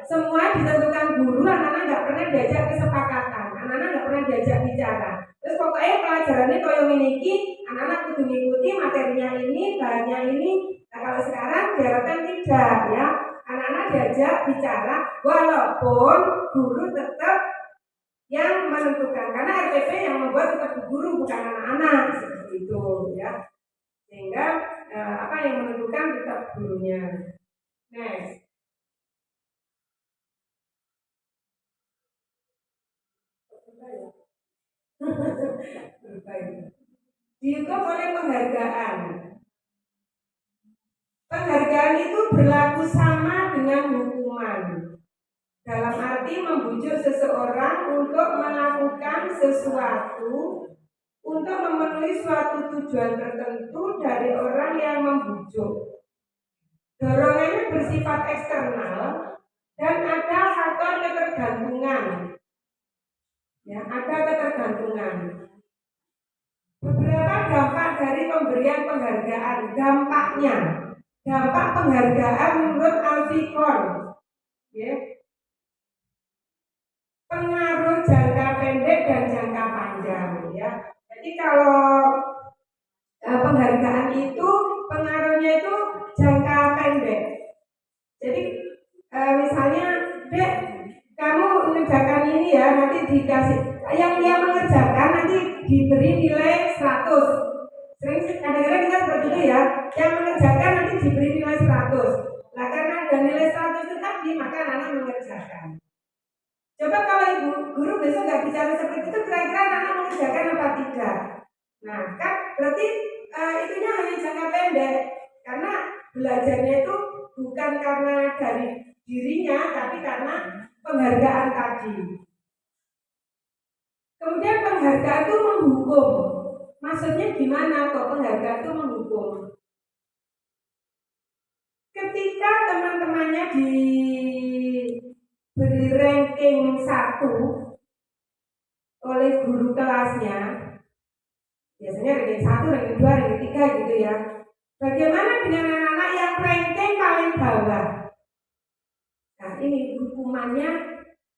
Semua ditentukan guru, anak-anak nggak pernah diajak kesepakatan, anak-anak nggak pernah diajak bicara. Terus pokoknya pelajarannya koyo miniki, anak-anak kudu mengikuti materinya ini, bahannya ini. Nah kalau sekarang diharapkan tidak ya. Anak-anak diajak bicara walaupun guru tetap yang menentukan, karena RPP yang membuat tetap guru bukan anak-anak. seperti itu ya. Sehingga apa yang menentukan tetap gurunya. Next. Dihukum oleh penghargaan. Penghargaan itu berlaku sama dengan hukuman. Dalam arti membujuk seseorang untuk melakukan sesuatu untuk memenuhi suatu tujuan tertentu dari orang yang membujuk. Dorongannya bersifat eksternal dan ada faktor ketergantungan. Ya, ada ketergantungan. Beberapa dampak dari pemberian penghargaan, dampaknya. Dampak penghargaan menurut Alfikon. Ya. Pengaruh jangka pendek dan jangka panjang ya. Jadi kalau penghargaan itu pengaruhnya itu jangka pendek. Jadi misalnya, Dek, kamu mengerjakan ini ya, nanti dikasih yang dia mengerjakan nanti diberi nilai 100. Sering kadang-kadang kita seperti itu ya, yang mengerjakan nanti diberi nilai 100. Nah karena ada nilai 100 itu tadi, maka anak mengerjakan. Coba kalau ibu guru besok nggak bicara seperti itu, kira-kira anak mengerjakan apa tidak? Nah kan berarti itunya hanya jangka pendek, karena belajarnya itu bukan karena dari dirinya, tapi karena penghargaan tadi. Kemudian penghargaan itu menghukum. Maksudnya gimana kok penghargaan itu menghukum? Ketika teman-temannya diberi ranking 1 oleh guru kelasnya, biasanya ranking 1, ranking 2, ranking 3 gitu ya. Bagaimana dengan anak-anak yang ranking paling bawah? Nah ini hukumannya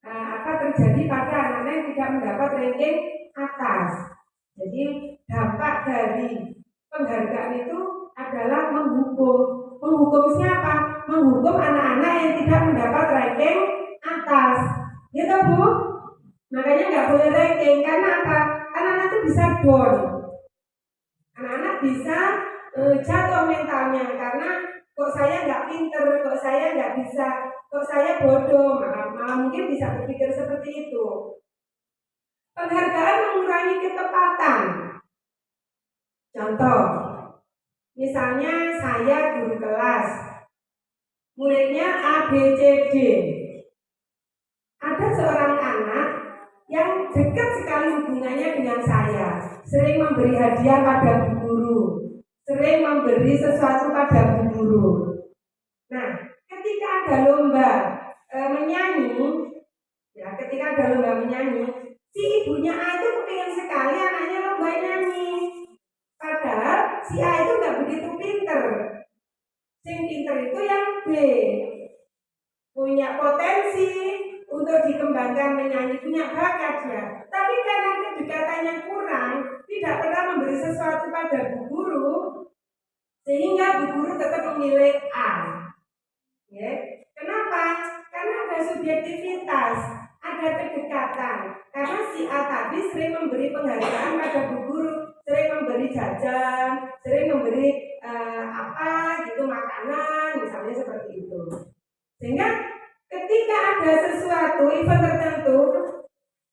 apa terjadi pada anak-anak yang tidak mendapat ranking atas. Jadi dampak dari penghargaan itu adalah menghukum. Menghukum siapa? Menghukum anak-anak yang tidak mendapat ranking atas. Gitu Bu? Makanya nggak boleh ranking. Karena apa? Anak-anak itu bisa down. Anak-anak bisa jatuh mentalnya. Karena kok saya nggak pinter, kok saya nggak bisa, kok saya bodoh. Malah mungkin bisa berpikir seperti itu. Penghargaan mengurangi ketepatan. Contoh, misalnya saya guru kelas, muridnya A, B, C, D. Ada seorang anak yang dekat sekali hubungannya dengan saya, sering memberi hadiah pada bu guru, sering memberi sesuatu pada bu guru. Nah, ketika ada lomba menyanyi, ya ketika ada lomba menyanyi, si ibunya A itu kepingin sekali anaknya lomba nyanyi. Padahal si A itu nggak begitu pinter. Sing pinter itu yang B, punya potensi untuk dikembangkan menyanyi, punya bakat ya. Tapi karena kedekatannya kurang, tidak pernah memberi sesuatu pada bu guru, sehingga bu guru tetap memilih A. Ya. Kenapa? Karena ada subjektivitas, ada kedekatan. Karena si A tadi sering memberi penghargaan pada bu guru, sering memberi jajan, sering memberi apa gitu, makanan, misalnya seperti itu. Sehingga ketika ada sesuatu event tertentu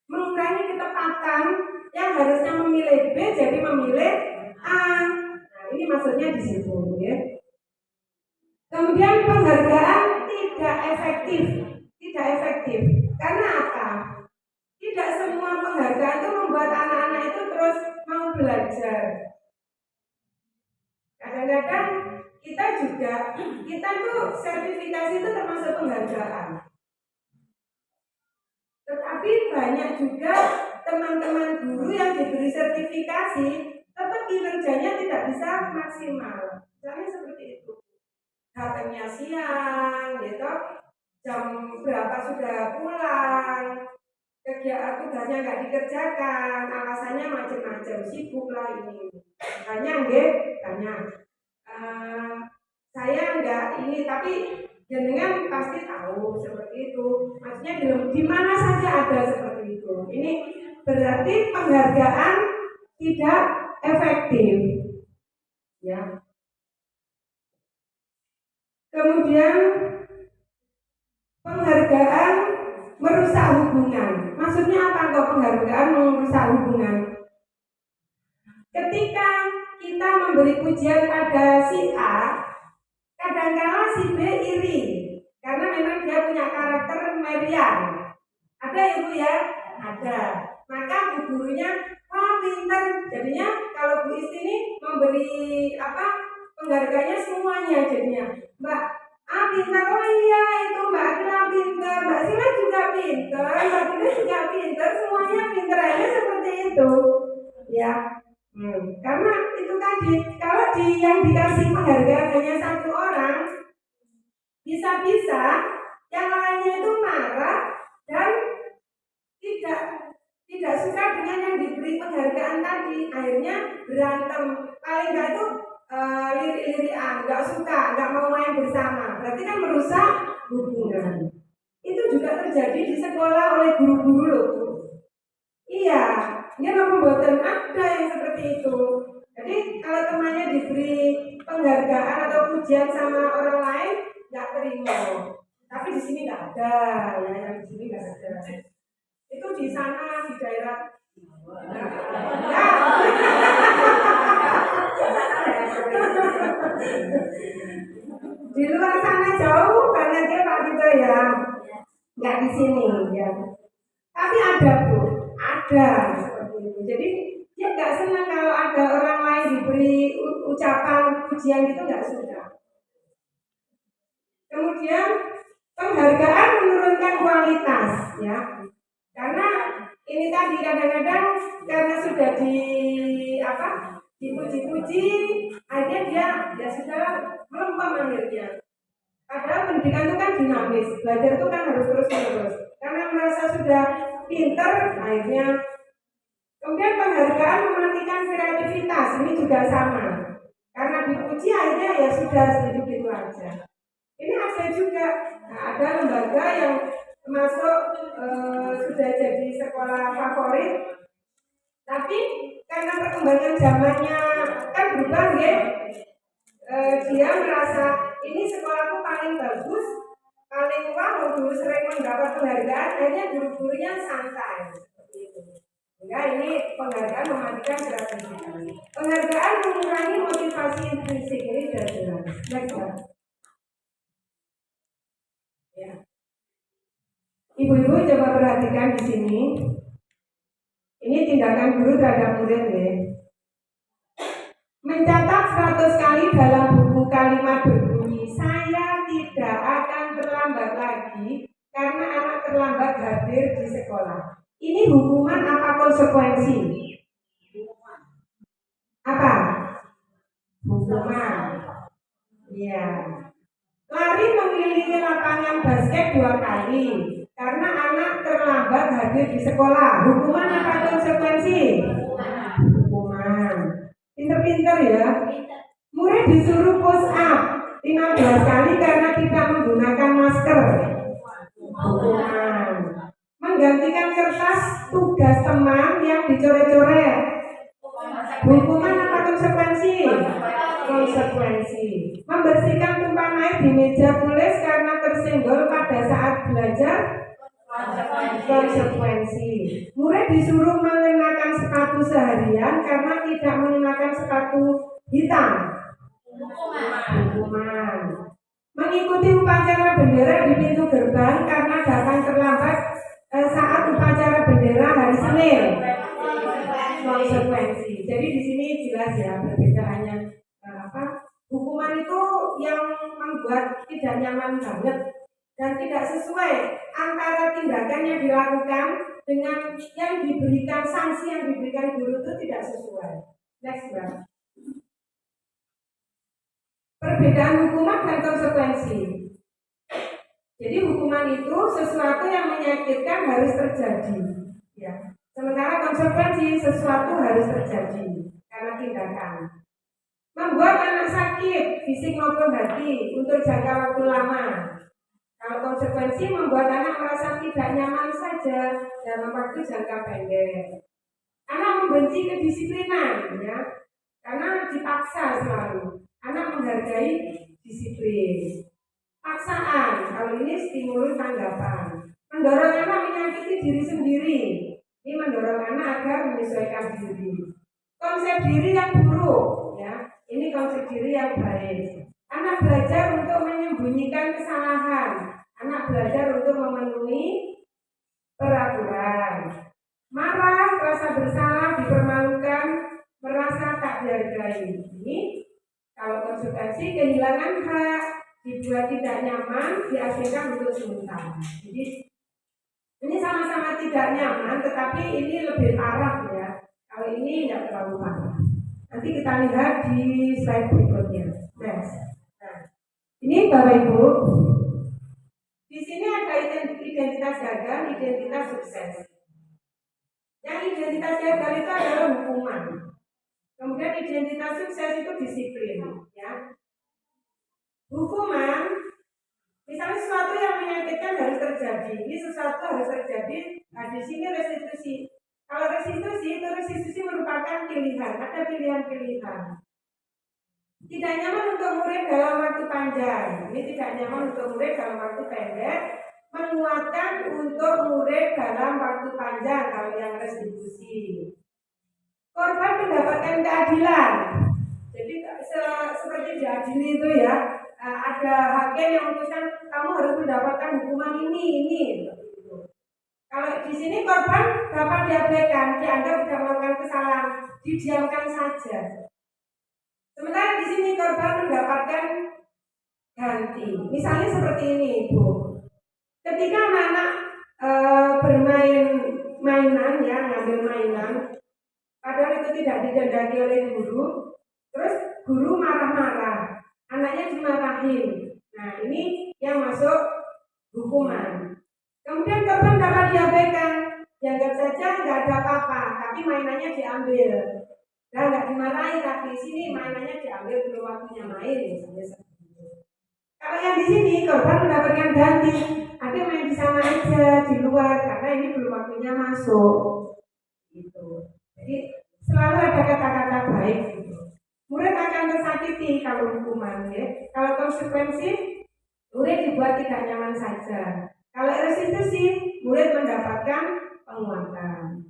mengurangi ketepatan, yang harusnya memilih B jadi memilih A. Nah ini maksudnya di situ ya. Kemudian penghargaan tidak efektif. Karena apa? Tidak semua penghargaan itu membuat anak-anak itu terus mau belajar. Kadang-kadang kita tuh sertifikasi itu termasuk penghargaan. Tetapi banyak juga teman-teman guru yang diberi sertifikasi tetap kinerjanya tidak bisa maksimal. Misalnya seperti itu. Datangnya siang, gitu. Jam berapa sudah pulang, kegiatan tugasnya nggak dikerjakan, alasannya macam-macam, sibuk lah ini. Banyak. Saya nggak ini, tapi jenengan pasti tahu seperti itu. Maksudnya di mana saja ada seperti itu. Ini berarti penghargaan tidak efektif. Ya. Kemudian penghargaan merusak hubungan. Maksudnya apa kok penghargaan merusak hubungan? Ketika kita memberi pujian pada si A, kadang-kala si B iri karena memang dia punya karakter Merian. Ada ya Bu ya? Ada. Maka bu gurunya, wah pinter. Jadinya kalau Bu Isti ini memberi penghargaannya semuanya jadinya. Mbak A pinter, oh iya itu Mbak Kira pinter, Mbak Sila juga pinter, Mbak Kira juga pinter, semuanya pinter aja seperti itu. Ya. Karena itu tadi, kalau yang dikasih penghargaan hanya satu orang, bisa-bisa yang lainnya itu marah dan tidak suka dengan yang diberi penghargaan tadi, akhirnya berantem. Paling nggak itu lirik-lirikan, nggak suka, nggak mau main bersama, berarti kan merusak hubungan. Itu juga terjadi di sekolah oleh guru-guru loh. Iya, ini pembuatan ada yang seperti itu. Jadi kalau temannya diberi penghargaan atau pujian sama orang lain, nggak terima. Tapi di sini nggak ada, ya yang di sini nggak ada. Itu di sana di daerah. Ya. Di luar sana jauh banget ya Pak Tito ya, nggak di sini ya. Tapi ada Bu, ada seperti itu. Jadi dia nggak senang kalau ada orang lain diberi ucapan pujian gitu, nggak suka. Kemudian penghargaan menurunkan kualitas ya, karena ini tadi kadang-kadang karena sudah dipuji-puji, akhirnya dia ya sudah melempem akhirnya. Padahal pendidikan itu kan dinamis, belajar itu kan harus terus-menerus. Karena merasa sudah pinter, akhirnya kemudian penghargaan mematikan kreativitas, ini juga sama. Karena dipuji akhirnya ya sudah segitu aja. Ini ada juga, ada lembaga yang masuk sudah jadi sekolah favorit, tapi karena perkembangan zamannya kan berubah ya, dia merasa ini sekolahku paling bagus, paling wah, dulu sering mendapat penghargaan, akhirnya guru-gurunya santai seperti itu. Enggak, ini penghargaan mematikan kreativitas. Penghargaan mengurangi motivasi intrinsik, ini sudah jelas. Next. Ya. Ibu-ibu coba perhatikan di sini. Ini tindakan guru terhadap murid ya. Mencatat 100 kali dalam buku kalimat berbunyi, saya tidak akan terlambat lagi karena anak terlambat hadir di sekolah. Ini hukuman apa konsekuensi? Apa? Hukuman. Iya. Lari mengelilingi lapangan basket 2 kali karena anak terlambat hadir di sekolah. Hukuman apa konsekuensi? Hukuman. Pinter-pinter ya. Murid disuruh push up 15 kali karena tidak menggunakan masker. Hukuman. Menggantikan kertas tugas teman yang dicoret-coret. Hukuman apa konsekuensi? Konsekuensi. Membersihkan tumpahan air di meja tulis karena tersenggol pada saat belajar. Konsekuensi. Murid disuruh mengenakan sepatu seharian karena tidak mengenakan sepatu hitam. Hukuman. Mengikuti upacara bendera di pintu gerbang karena datang terlambat saat upacara bendera hari Senin. Konsekuensi. Jadi di sini jelas ya perbedaannya. Hukuman itu yang membuat tidak nyaman banget dan tidak sesuai antara tindakan yang dilakukan dengan yang diberikan, sanksi yang diberikan guru itu tidak sesuai. Next, Mbak. Perbedaan hukuman dan konsekuensi. Jadi hukuman itu sesuatu yang menyakitkan harus terjadi, ya. Sementara konsekuensi sesuatu harus terjadi karena tindakan. Membuat anak sakit fisik maupun hati untuk jangka waktu lama. Kalau konsekuensi membuat anak merasa tidak nyaman saja dalam waktu jangka pendek. Anak membenci kedisiplinan, ya, karena dipaksa selalu. Anak menghargai disiplin. Paksaan, kalau ini stimulus tanggapan. Mendorong anak menyakiti diri sendiri. Ini mendorong anak agar menyesuaikan diri. Konsep diri yang buruk, ya. Ini konsep diri yang baik. Anak belajar untuk menyembunyikan kesalahan. Anak belajar untuk memenuhi peraturan. Marah, rasa bersalah, dipermalukan, merasa tak dihargai. Ini kalau konsekuensi kehilangan hak, dibuat tidak nyaman, diakhirkan untuk sementara. Jadi ini sama-sama tidak nyaman, tetapi ini lebih parah, ya. Kalau ini tidak terlalu parah. Nanti kita lihat di slide berikutnya. Next. Nah, ini Bapak Ibu. Di sini ada identitas gagal, identitas sukses. Yang identitas gagal itu adalah hukuman. Kemudian identitas sukses itu disiplin, ya. Hukuman, misalnya sesuatu yang menyakitkan harus terjadi. Ini sesuatu harus terjadi. Nah, di sini restitusi. Kalau restitusi merupakan pilihan. Ada pilihan-pilihan. Tidak nyaman untuk murid dalam waktu panjang. Ini tidak nyaman untuk murid dalam waktu pendek. Menguatkan untuk murid dalam waktu panjang kalau yang restitusi. Korban mendapatkan keadilan. Jadi seperti diadili itu, ya. Ada hakim yang memutuskan kamu harus mendapatkan hukuman ini. Kalau di sini korban dapat diabaikan, dianggap tidak melakukan kesalahan, didiamkan saja. Sementara di sini korban mendapatkan ganti. Misalnya seperti ini, Ibu. Ketika anak-anak bermain mainan, ya, ngambil mainan, padahal itu tidak dikendaki oleh guru, terus guru marah-marah, anaknya dimarahin. Nah, ini yang masuk hukuman. Kemudian korban dapat diabaikan, dianggap saja nggak ada apa-apa, tapi mainannya diambil. Nah, nggak dimarahi, tapi di sini mainannya diambil, belum waktunya main, misalnya seperti itu. Kalau yang di sini korban mendapatkan ganti, ada main di sana aja di luar karena ini belum waktunya masuk. Gitu. Jadi selalu ada kata-kata baik. Gitu. Murid akan tersakiti kalau hukuman, ya. Kalau konsekuensi, murid dibuat tidak nyaman saja. Kalau restitusi, murid mendapatkan penguatan.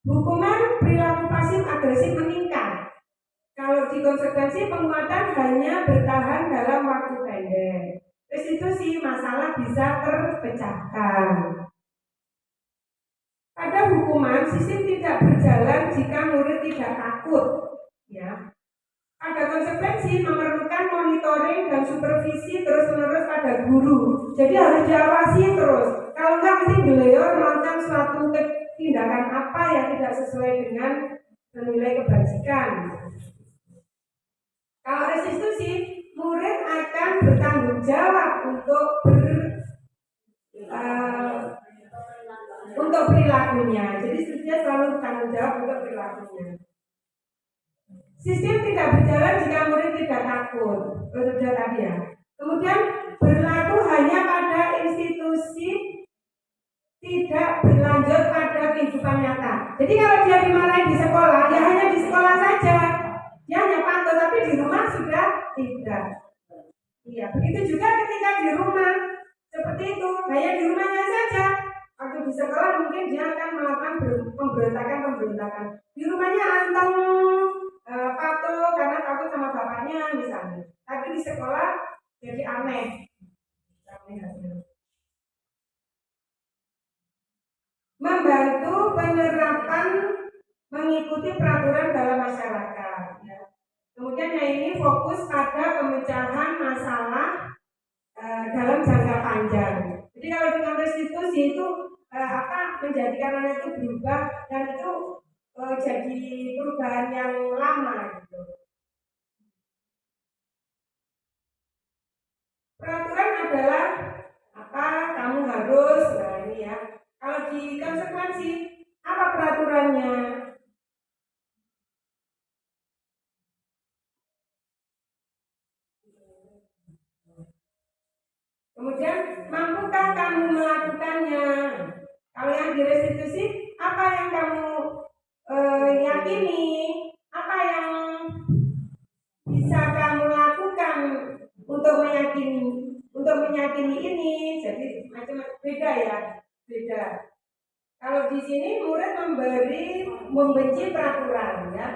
Hukuman perilaku pasif agresif meningkat. Kalau di konsekuensi, penguatan hanya bertahan dalam waktu pendek. Restitusi, masalah bisa terpecahkan. Pada hukuman, sistem tidak berjalan jika murid tidak takut, ya. Ada konsekuensi memerlukan monitoring dan supervisi terus-menerus pada guru. Jadi harus diawasi terus. Kalau enggak mesti beliau melakukan suatu tindakan apa yang tidak sesuai dengan nilai kebajikan. Kalau restitusi, murid akan bertanggung jawab untuk perilakunya. Jadi dia selalu bertanggung jawab untuk perilakunya. Sistem tidak berjalan jika murid tidak takut. Sudah tadi, ya. Kemudian berlaku hanya pada institusi, tidak berlanjut pada kehidupan nyata. Jadi kalau dia dimarahi di sekolah, ya hanya di sekolah saja. Dia hanya pantau, tapi di rumah sudah tidak. Iya, begitu juga ketika di rumah. Seperti itu, hanya di rumahnya saja. Waktu di sekolah mungkin dia akan melakukan pemberontakan. Di rumahnya anteng, patuh karena takut sama bapaknya misalnya. Tapi di sekolah jadi aneh. Membantu penerapan mengikuti peraturan dalam masyarakat. Ya. Kemudian yang ini fokus pada pemecahan masalah dalam jangka panjang. Jadi kalau dengan restitusi itu menjadikan anak itu berubah dan itu jadi perubahan yang lama. Gitu. Peraturan adalah kamu harus, nah ini, ya. Kalau di konsekuensi, apa peraturannya? Kemudian, mampukah kamu melakukannya? Kalau yang direstitusi, apa yang kamu yakini apa yang bisa kamu lakukan untuk meyakini ini. Jadi macam-macam, beda ya, beda. Kalau di sini murid membenci peraturan ya.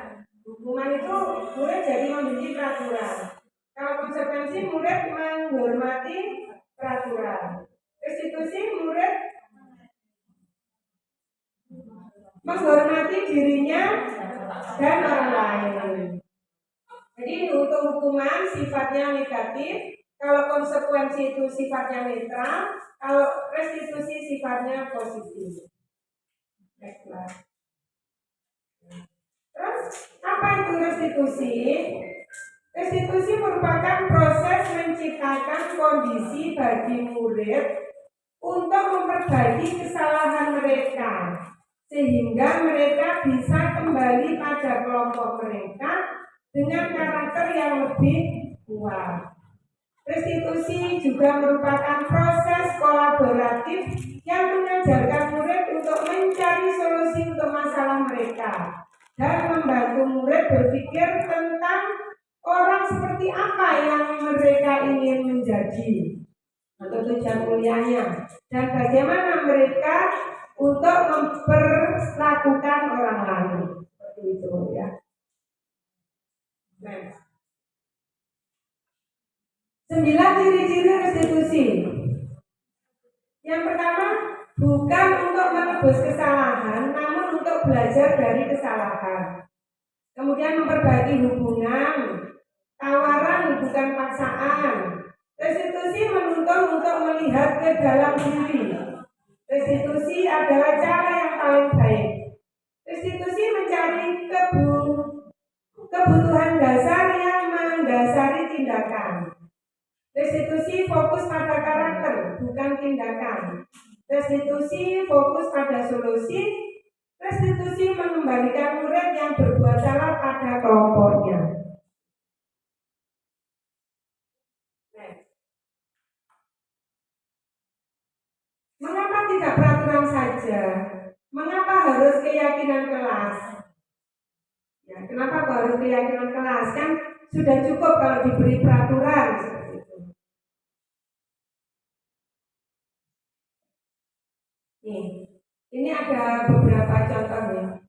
Hukuman itu murid jadi membenci peraturan. Kalau konsekuensi murid menghormati peraturan. Restitusi murid menghormati dirinya dan orang lain. Jadi untuk hukuman sifatnya negatif, kalau konsekuensi itu sifatnya netral, kalau restitusi sifatnya positif. Terus apa itu restitusi? Restitusi merupakan proses menciptakan kondisi bagi murid untuk memperbaiki kesalahan mereka, sehingga mereka bisa kembali pada kelompok mereka dengan karakter yang lebih kuat. Restitusi juga merupakan proses kolaboratif yang mengajarkan murid untuk mencari solusi untuk masalah mereka dan membantu murid berpikir tentang orang seperti apa yang mereka ingin menjadi atau tujuan mulianya dan bagaimana mereka untuk memperlakukan orang lain. Seperti itu ya. Next. 9 ciri-ciri restitusi. Yang pertama, bukan untuk menebus kesalahan, namun untuk belajar dari kesalahan. Kemudian memperbaiki hubungan, tawaran bukan paksaan. Restitusi menuntun untuk melihat ke dalam diri. Restitusi adalah cara yang paling baik. Restitusi mencari kebutuhan dasar yang mendasari tindakan. Restitusi fokus pada karakter, bukan tindakan. Restitusi fokus pada solusi. Restitusi mengembalikan murid yang berbuat salah pada kelompoknya. Mengapa tidak peraturan saja? Mengapa harus keyakinan kelas? Ya, kenapa kok harus keyakinan kelas? Kan sudah cukup kalau diberi peraturan seperti itu. Ini ada beberapa contohnya.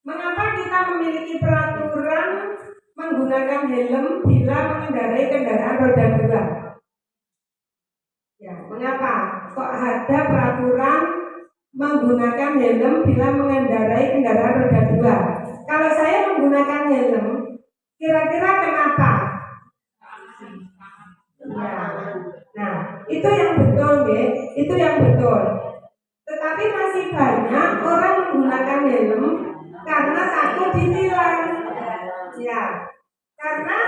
Mengapa kita memiliki peraturan menggunakan helm bila mengendarai kendaraan roda 2? Ya, mengapa? Kok ada peraturan menggunakan helm bila mengendarai kendaraan roda 2? Kalau saya menggunakan helm, kira-kira kenapa? Ya. Nah, itu yang betul, ya. Itu yang betul. Tetapi masih banyak orang menggunakan helm karena takut ditilang. Ya, karena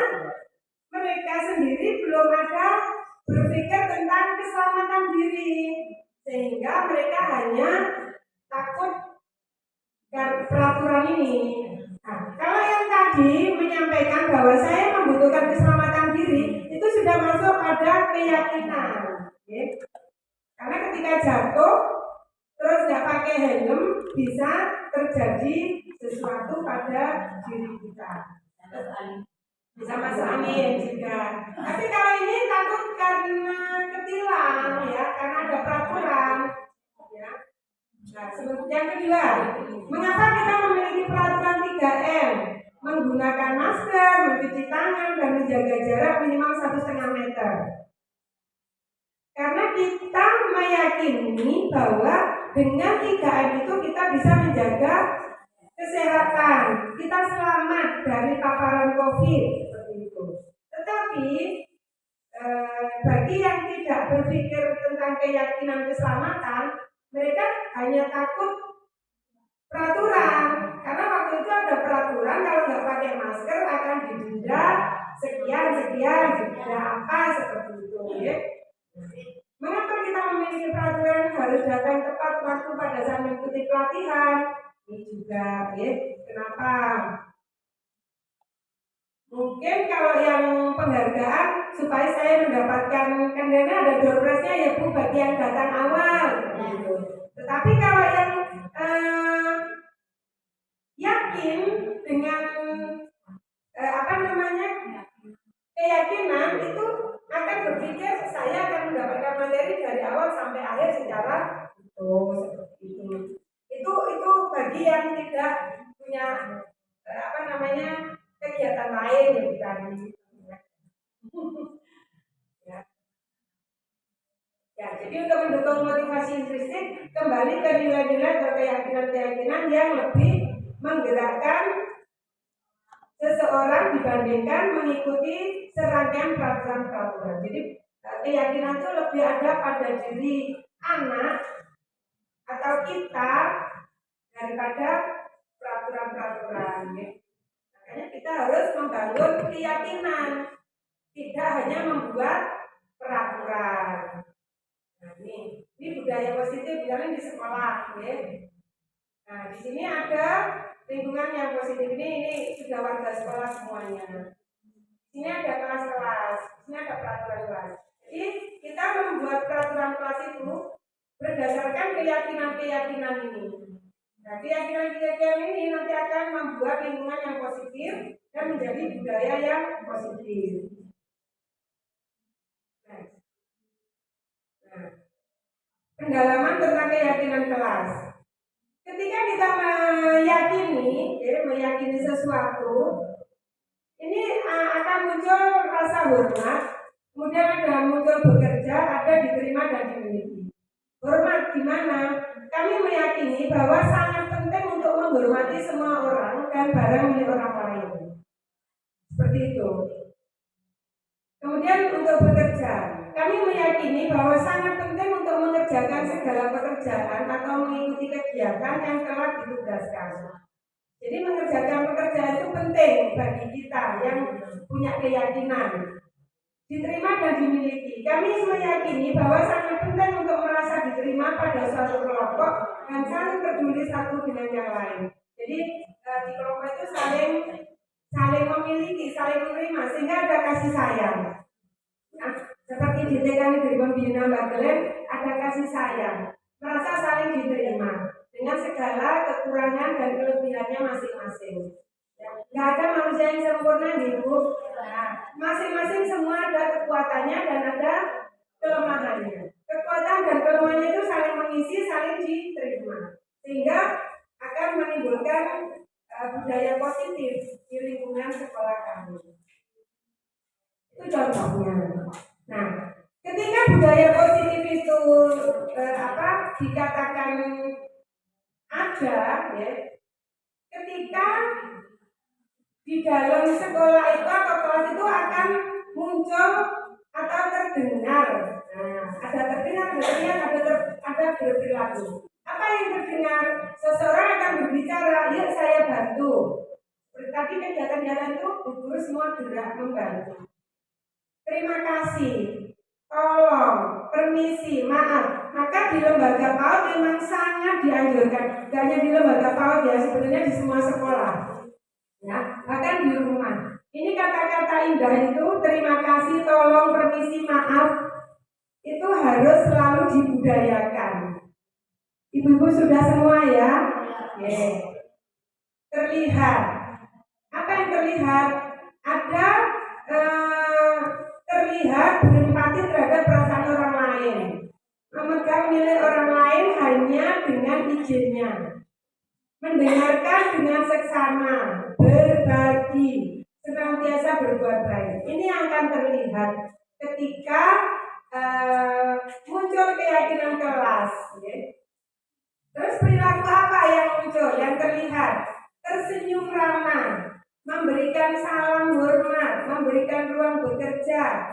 mereka sendiri belum ada berpikir tentang keselamatan diri, sehingga mereka hanya takut peraturan ini. Nah, kalau yang tadi menyampaikan bahwa saya membutuhkan keselamatan diri, itu sudah masuk pada keyakinan. Okay? Karena ketika jatuh terus nggak pakai helm, bisa terjadi sesuatu pada diri kita. Bisa masuk angin juga. Tapi kalau ini takut karena ketilang, ya, karena ada peraturan. Ya. Nah, yang kedua, mengapa kita memiliki peraturan 3M? Menggunakan masker, mencuci tangan, dan menjaga jarak minimal 1,5 meter. Karena kita meyakini bahwa dengan 3M itu kita bisa menjaga kesehatan, kita selamat dari paparan COVID seperti itu. Tetapi bagi yang tidak berpikir tentang keyakinan keselamatan, mereka hanya takut peraturan. Karena waktu itu ada peraturan kalau nggak pakai masker akan didenda sekian, denda apa seperti itu. Ya. Mengapa kita memiliki peraturan harus datang tepat waktu pada saat mengikuti pelatihan? Ini juga, ya. Kenapa? Mungkin kalau yang penghargaan supaya saya mendapatkan kendana ada door prize-nya ya Bu bagi yang datang awal. Gitu. Tetapi kalau yang keyakinan itu akan berpikir saya akan mendapatkan materi dari awal sampai akhir secara utuh seperti itu. Itu bagi yang tidak punya kegiatan lain yang ditanya. Ya, jadi untuk mendukung motivasi intrinsik kembali ke nilai-nilai atau keyakinan-keyakinan yang lebih menggerakkan seseorang dibandingkan mengikuti serangkaian peraturan-peraturan. Jadi keyakinan itu lebih ada pada diri anak atau kita daripada peraturan-peraturan. Ya. Makanya kita harus membangun keyakinan, tidak hanya membuat peraturan. Nah, ini budaya positif yang di sekolah, ya. Nah, di sini ada lingkungan yang positif ini sudah warga sekolah semuanya. Ini ada kelas-kelas, ini ada peraturan kelas. Jadi kita membuat peraturan kelas itu berdasarkan keyakinan-keyakinan ini. Nah, keyakinan-keyakinan ini nanti akan membuat lingkungan yang positif dan menjadi budaya yang positif. Nah, pendalaman tentang keyakinan kelas. Ketika kita meyakini sesuatu, ini akan muncul rasa hormat, kemudian ada muncul bekerja, ada diterima dan dimiliki. Hormat di mana? Kami meyakini bahwa sangat penting untuk menghormati semua orang dan barang milik orang lain. Seperti itu. Kemudian untuk bekerja, kami meyakini bahwa sangat penting untuk mengerjakan segala pekerjaan atau mengikuti kegiatan yang telah ditugaskan. Jadi mengerjakan pekerjaan itu penting bagi kita yang punya keyakinan. Diterima dan dimiliki. Kami meyakini bahwa sangat penting untuk merasa diterima pada suatu kelompok dan saling peduli satu dengan yang lain. Jadi di kelompok itu saling memiliki, saling menerima sehingga ada kasih sayang. Nah, seperti di TK Negeri Pembina Bagelen ada kasih sayang, merasa saling diterima dengan segala kekurangan dan kelebihannya masing-masing. Nggak ada manusia yang sempurna gitu. Nah, masing-masing semua ada kekuatannya dan ada kelemahannya. Kekuatan dan kelemahannya itu saling mengisi, saling diterima, sehingga akan menimbulkan budaya positif di lingkungan sekolah kami. Itu contohnya. Nah, ketika budaya positif itu dikatakan ada, ya, ketika di dalam sekolah itu atau kelas itu akan muncul atau terdengar. Nah, ada terdengar, ada berperilaku. Apa yang terdengar? Seseorang akan berbicara, yuk saya bantu. Tadi kegiatan-kegiatan itu guru semua gerak membantu. Terima kasih, tolong, permisi, maaf. Maka di lembaga PAUD memang sangat dianjurkan. Tidak hanya di lembaga PAUD ya, sebenarnya di semua sekolah. Ya, bahkan di rumah. Ini kata-kata indah itu, terima kasih, tolong, permisi, maaf, itu harus selalu dibudayakan. Ibu-ibu sudah semua ya? Yeah. Terlihat. Apa yang terlihat? Ada terlihat berempati terhadap perasaan orang lain, memegang milik orang lain hanya dengan izinnya, mendengarkan dengan seksama, berbagi, senantiasa berbuat baik. Ini yang akan terlihat ketika muncul keyakinan kelas. Ya. Terus perilaku apa yang muncul? Yang terlihat tersenyum ramah, memberikan salam hormat, memberikan ruang bekerja,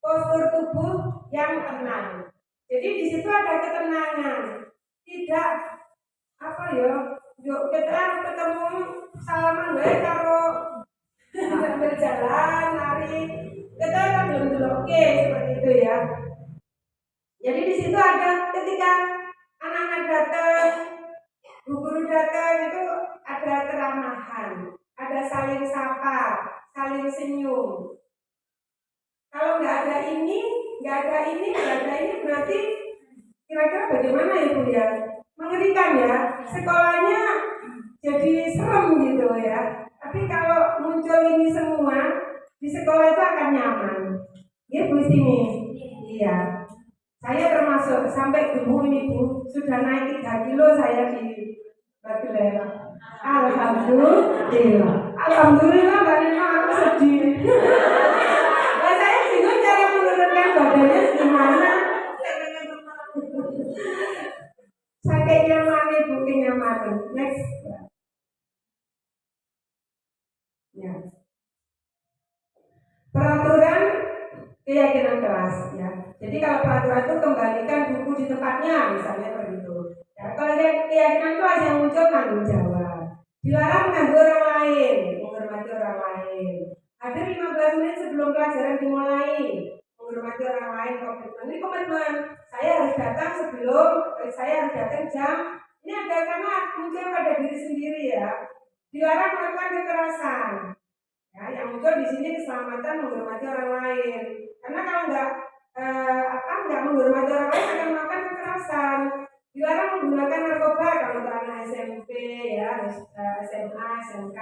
postur tubuh yang tenang. Jadi di situ ada ketenangan, tidak kita ketemu salaman baik kalau berjalan lari, kita kan belum oke seperti itu ya. Jadi di situ ada ketika anak-anak datang, guru datang itu ada keramahan, ada saling sapa, saling senyum. Kalau nggak ada ini berarti kira-kira bagaimana Ibu ya? Mengerikan ya, sekolahnya jadi serem gitu ya. Tapi kalau muncul ini semua, di sekolah itu akan nyaman. Ya Bu sini. Iya. Saya termasuk sampai tubuh ini Bu sudah naik 3 kilo saya di Bagelen. Alhamdulillah. Alhamdulillah Mbak Nino, aku sedih. Nah, saya bingung cara menurunkan badannya gimana. Saking nyaman Bu, kenyamanan. Next. Ya. Peraturan keyakinan kelas ya. Jadi kalau peraturan itu kembalikan buku di tempatnya, misalnya begitu. Ya, kalau keyakinan kelas yang muncul tanggung jawab. Dilarang mengganggu orang lain, menghormati orang lain. Hadir 15 menit sebelum pelajaran dimulai, menghormati orang lain. Komitmen ini komitmen. Saya harus datang sebelum, saya harus datang jam. Ini ada karena muncul pada diri sendiri ya. Dilarang melakukan kekerasan. Ya, yang muncul di sini keselamatan, menghormati orang lain. Karena kalau nggak menghormati orang lain akan melakukan kekerasan. Dilarang menggunakan narkoba kalau untuk anak SMP ya, SMA, SMK.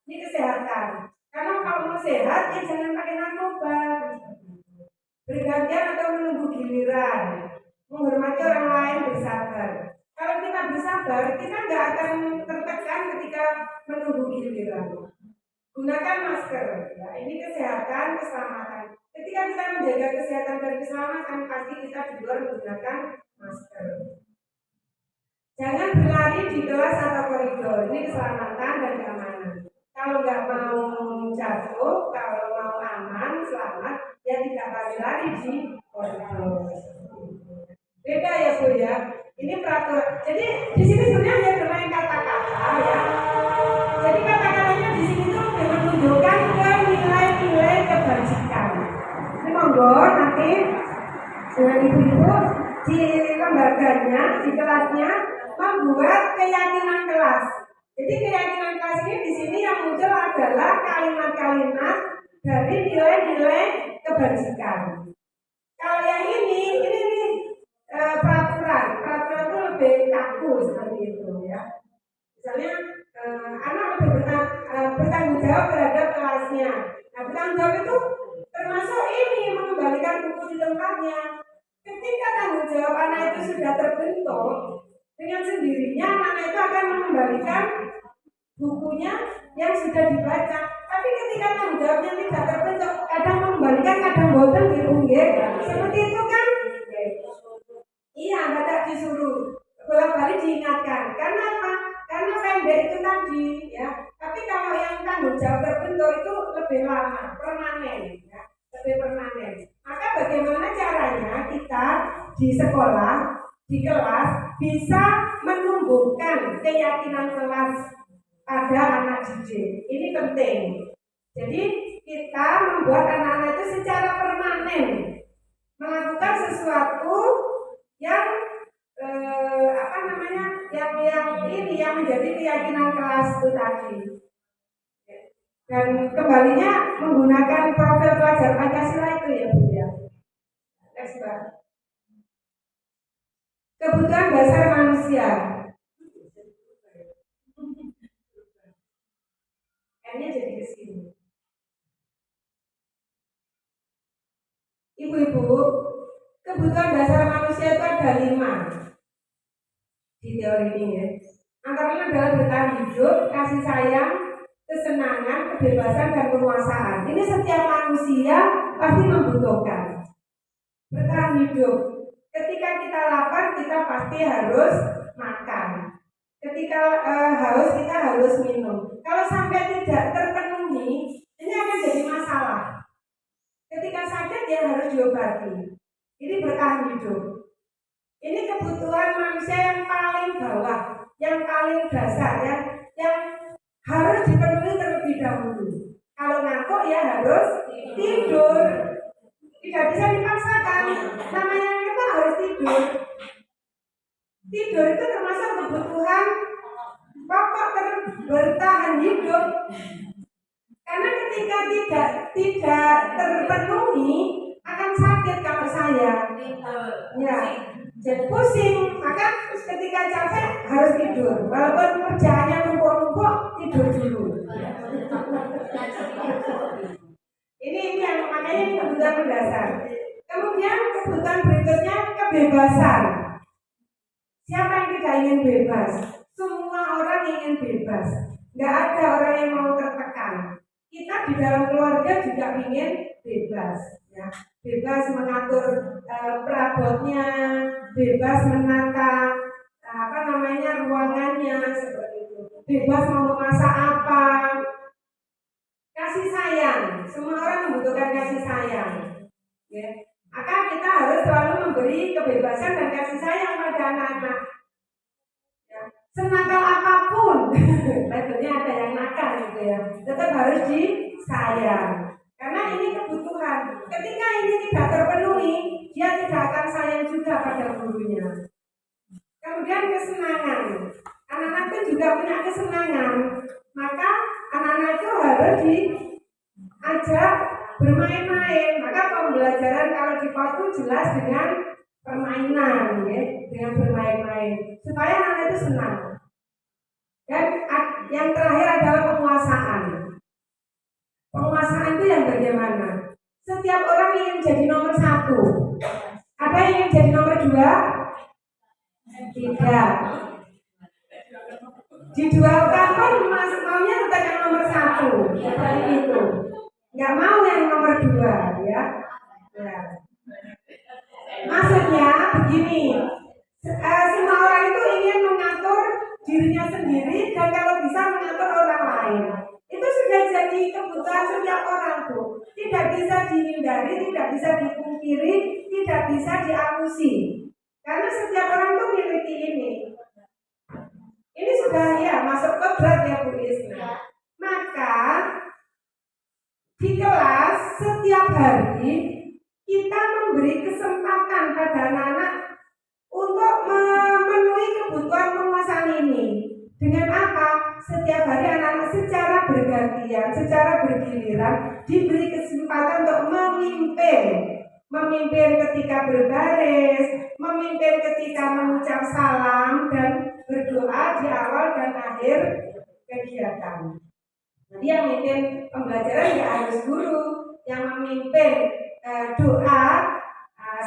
Ini kesehatan. Karena kalau mau sehat ya jangan pakai narkoba. Bergantian atau menunggu giliran. Menghormati orang lain, bersabar. Kalau kita bersabar, kita nggak akan tertekan ketika menunggu giliran. Gunakan masker, ya. Ini kesehatan, keselamatan. Ketika kita menjaga kesehatan dan keselamatan, pasti kita di luar menggunakan masker. Jangan berlari di kelas atau koridor. Ini keselamatan dan keamanan. Kalau nggak mau jatuh, kalau mau aman, selamat, ya tidak lari-lari di koridor. Beda ya Bu ya. Ini peraturan. Jadi di sini sebenarnya hanya bermain kata-kata ya. Jadi kata-katanya di sini tuh menunjukkan ke nilai-nilai kebajikan. Ini monggo nanti dengan ibu-ibu di lembaganya, di kelasnya membuat keyakinan kelas. Jadi keyakinan kelas ini di sini yang muncul adalah kalimat-kalimat dari nilai-nilai kebajikan. Kalau yang ini peraturan itu lebih kaku seperti itu ya. Misalnya anak lebih bertanggung jawab terhadap kelasnya. Nah, bertanggung jawab itu termasuk ini mengembalikan buku di tempatnya. Ketika tanggung jawab anak itu sudah terbentuk, dengan sendirinya anak itu akan mengembalikan bukunya yang sudah dibaca. Tapi ketika tanggung jawabnya tidak terbentuk, kadang mengembalikan, kadang boten diunggah. Seperti itu kan? Iya, tidak disuruh. Bolak-balik diingatkan. Karena apa? Karena pendek itu tadi, ya. Tapi kalau yang tanggung jawab terbentuk itu lebih lama, permanen, ya. Lebih permanen. Maka bagaimana caranya kita di sekolah, di kelas bisa menumbuhkan keyakinan kelas pada anak didik. Ini penting. Jadi kita membuat anak-anak itu secara permanen melakukan sesuatu yang yang menjadi keyakinan kelas itu tadi. Dan kembalinya menggunakan profil pelajar Pancasila itu ya Bu ya. Next Mbak. Kebutuhan dasar manusia. N-nya jadi ke sini. Ibu-ibu, kebutuhan dasar manusia itu ada 5 di teori ini ya. Antara lain adalah bertahan hidup, kasih sayang, kesenangan, kebebasan, dan penguasaan. Ini setiap manusia pasti membutuhkan. Bertahan hidup. Ketika kita lapar, kita pasti harus makan. Ketika haus, kita harus minum. Kalau sampai tidak terpenuhi, ini akan jadi masalah. Ketika sakit, ya harus diobati. Ini bertahan hidup. Ini kebutuhan manusia yang paling bawah, yang paling dasar, yang harus dipenuhi terlebih dahulu. Kalau ngantuk ya harus tidur. Tidak bisa dipaksakan. Namanya kita harus tidur. Tidur itu termasuk kebutuhan pokok bertahan hidup. Karena ketika tidak terpenuhi akan sakit kalau saya. Ya. Jadi pusing, maka ketika capek harus tidur. Walaupun kerjaannya numpuk-numpuk, tidur dulu. ini kebutuhan mendasar. Kemudian kebutuhan berikutnya kebebasan. Siapa yang tidak ingin bebas? Semua orang ingin bebas. Nggak ada orang yang mau tertekan. Kita di dalam keluarga juga ingin bebas, ya. Bebas mengatur perabotnya, bebas menata ruangannya seperti itu. Bebas mau memasak apa. Kasih sayang, semua orang membutuhkan kasih sayang, ya. Maka kita harus selalu memberi kebebasan dan kasih sayang pada anak-anak, ya. Senakal apapun, levelnya ada yang nakal gitu ya, tetap harus disayang. Karena ini kebutuhan. Ketika ini tidak terpenuhi, dia tidak akan sayang juga pada gurunya. Kemudian kesenangan. Anak-anak itu juga punya kesenangan. Maka anak-anak itu harus diajak bermain-main. Maka pembelajaran kalau di PAUD itu jelas dengan permainan, ya, dengan bermain-main supaya anak itu senang. Dan yang terakhir adalah penguasaan. Penguasaan itu yang bagaimana? Setiap orang ingin jadi nomor 1. Ada yang ingin jadi nomor 2? Tidak. Di 2 kantor maunya tetap yang nomor 1. Seperti itu. Nggak mau yang nomor 2, ya. Ya. Maksudnya begini, semua orang itu ingin mengatur dirinya sendiri dan kalau bisa mengatur orang lain. Itu sudah jadi kebutuhan setiap orang tuh. Tidak bisa dihindari, tidak bisa dipungkiri, tidak bisa diakusi. Karena setiap orang tuh memiliki ini. Ini sudah ya masuk kodrat ya Bu Isna. Maka di kelas setiap hari kita memberi kesempatan pada anak-anak untuk memenuhi kebutuhan penguasaan ini. Dengan apa? Setiap hari anak-anak secara bergantian, secara bergiliran diberi kesempatan untuk memimpin. Memimpin ketika berbaris, memimpin ketika mengucap salam dan berdoa di awal dan akhir kegiatan. Jadi yang memimpin pembelajaran ya harus guru, yang memimpin doa,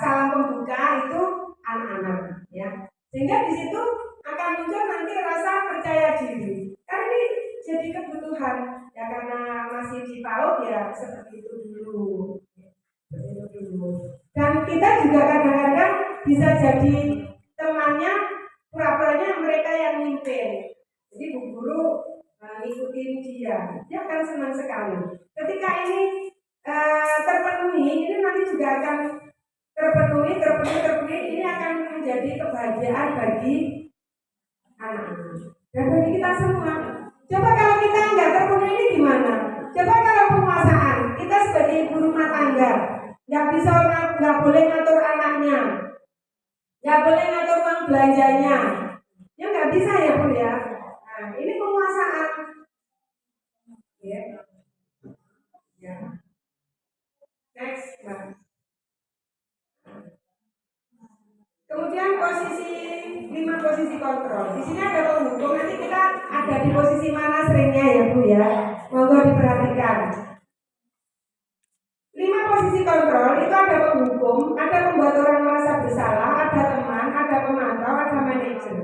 salam pembuka itu anak-anak, ya. Sehingga di situ akan muncul nanti rasa percaya diri. Karena ini jadi kebutuhan, ya karena masih di PAUD ya seperti itu dulu. Dan kita juga kadang-kadang bisa jadi temannya, pura-puranya mereka yang mimpin. Jadi bu guru ngikutin dia akan senang sekali. Ketika ini terpenuhi, ini nanti juga akan terpenuhi, ini akan menjadi kebahagiaan bagi anak-anak dan bagi kita semua. Coba kalau kita nggak terpenuhi ini gimana? Coba kalau penguasaan, kita sebagai ibu rumah tangga nggak boleh ngatur anaknya, nggak boleh ngatur uang belanjanya, ya nggak bisa ya Bu ya. Nah ini penguasaan, ya. Next, Mbak. Kemudian posisi 5 posisi kontrol. Di sini ada penghukum. Nanti kita ada di posisi mana seringnya ya Bu ya. Monggo diperhatikan. 5 posisi kontrol itu ada penghukum, ada pembuat orang merasa bersalah, ada teman, ada pemantau, ada manajer.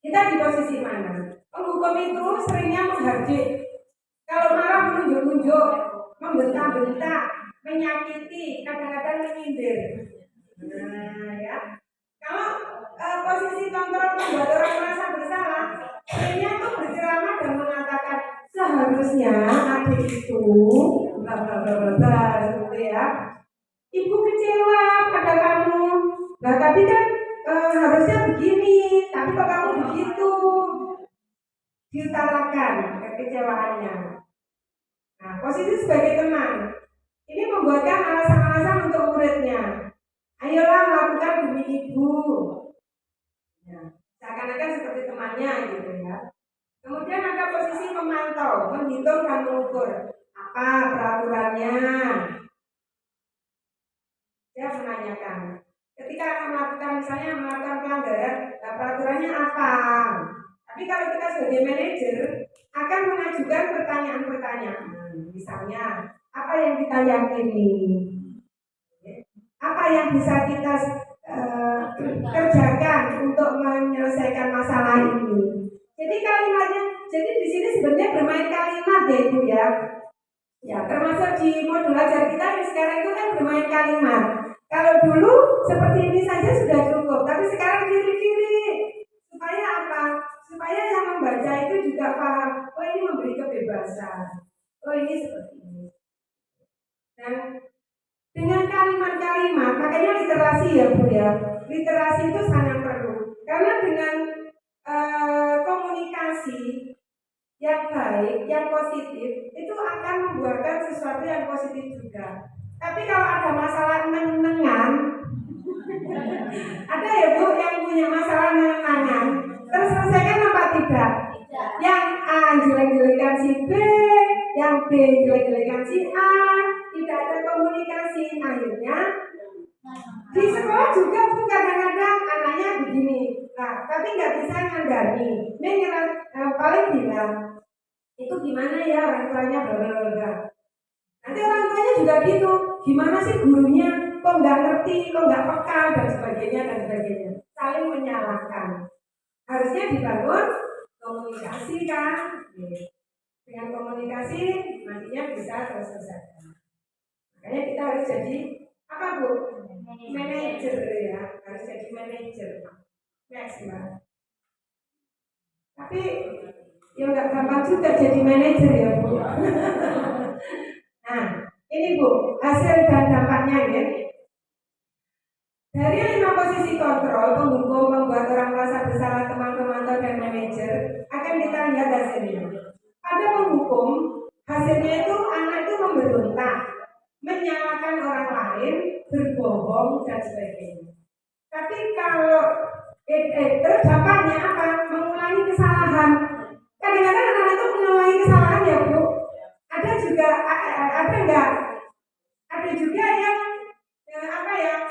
Kita di posisi mana? Penghukum itu seringnya menghardik. Kalau marah menunjuk-nunjuk, membentak-bentak, menyakiti, kadang-kadang menyindir. Nah ya, kalau posisi kontrol membuat orang merasa bersalah, seringnya tuh berceramah dan mengatakan seharusnya adik itu gitu ya. Ibu kecewa pada kamu. Nah tadi kan harusnya begini, tapi kok kamu begitu. Diutarakan kekecewaannya. Nah posisi sebagai teman, ini membuatkan alasan-alasan untuk muridnya. Ayolah lakukan demi ibu. Ya, seakan-akan seperti temannya gitu ya. Kemudian ada posisi memantau, menghitung dan mengukur apa peraturannya. Saya menanyakan, ketika akan melakukan misalnya melakukan pelanggaran, nah peraturannya apa? Tapi kalau kita sebagai manajer akan mengajukan pertanyaan-pertanyaan. Misalnya, apa yang kita yakini, apa yang bisa kita kerjakan untuk menyelesaikan masalah ini. Jadi kalimatnya, jadi di sini sebenarnya bermain kalimat ya Ibu ya. Ya, termasuk di modul ajar kita yang sekarang itu kan bermain kalimat. Kalau dulu seperti ini saja sudah cukup, tapi sekarang kiri-kiri. Supaya apa? Supaya yang membaca itu juga paham, oh ini memberi kebebasan. Oh ini seperti ini. Dan dengan kalimat-kalimat, makanya literasi ya Bu ya. Literasi itu sangat perlu. Karena dengan komunikasi yang baik, yang positif, itu akan membuahkan sesuatu yang positif juga. Tapi kalau ada masalah menengan, ada ya Bu yang punya masalah menengan, terselesaikan apa tidak? Yang A jelek-jelekan si B, yang B jelek-jelekan si A, tidak ada komunikasi, akhirnya di sekolah juga Bu kadang-kadang anaknya begini, nah, tapi nggak bisa ngandani. Paling bilang itu gimana ya orang tuanya bla. Nanti orang tuanya juga gitu, gimana sih gurunya, kok nggak ngerti, kok nggak peka dan sebagainya. Saling menyalahkan. Harusnya dibangun komunikasi kan. Dengan komunikasi nantinya bisa terselesaikan. Makanya kita harus jadi apa Bu? Manajer ya, harus jadi manajer. Next Mbak. Tapi ya nggak gampang juga jadi manajer ya Bu. Nah, ini Bu, hasil dan dampaknya ya. Dari 5 posisi kontrol, penghukum, membuat orang merasa bersalah, teman pemantau dan manajer, akan kita lihat hasilnya. Pada penghukum, hasilnya itu anak itu memberontak, menyalahkan orang lain, berbohong dan sebagainya. Tapi kalau terus dampaknya apa? Mengulangi kesalahan. Kadang-kadang anak itu mengulangi kesalahan ya Bu. Ada juga ada juga yang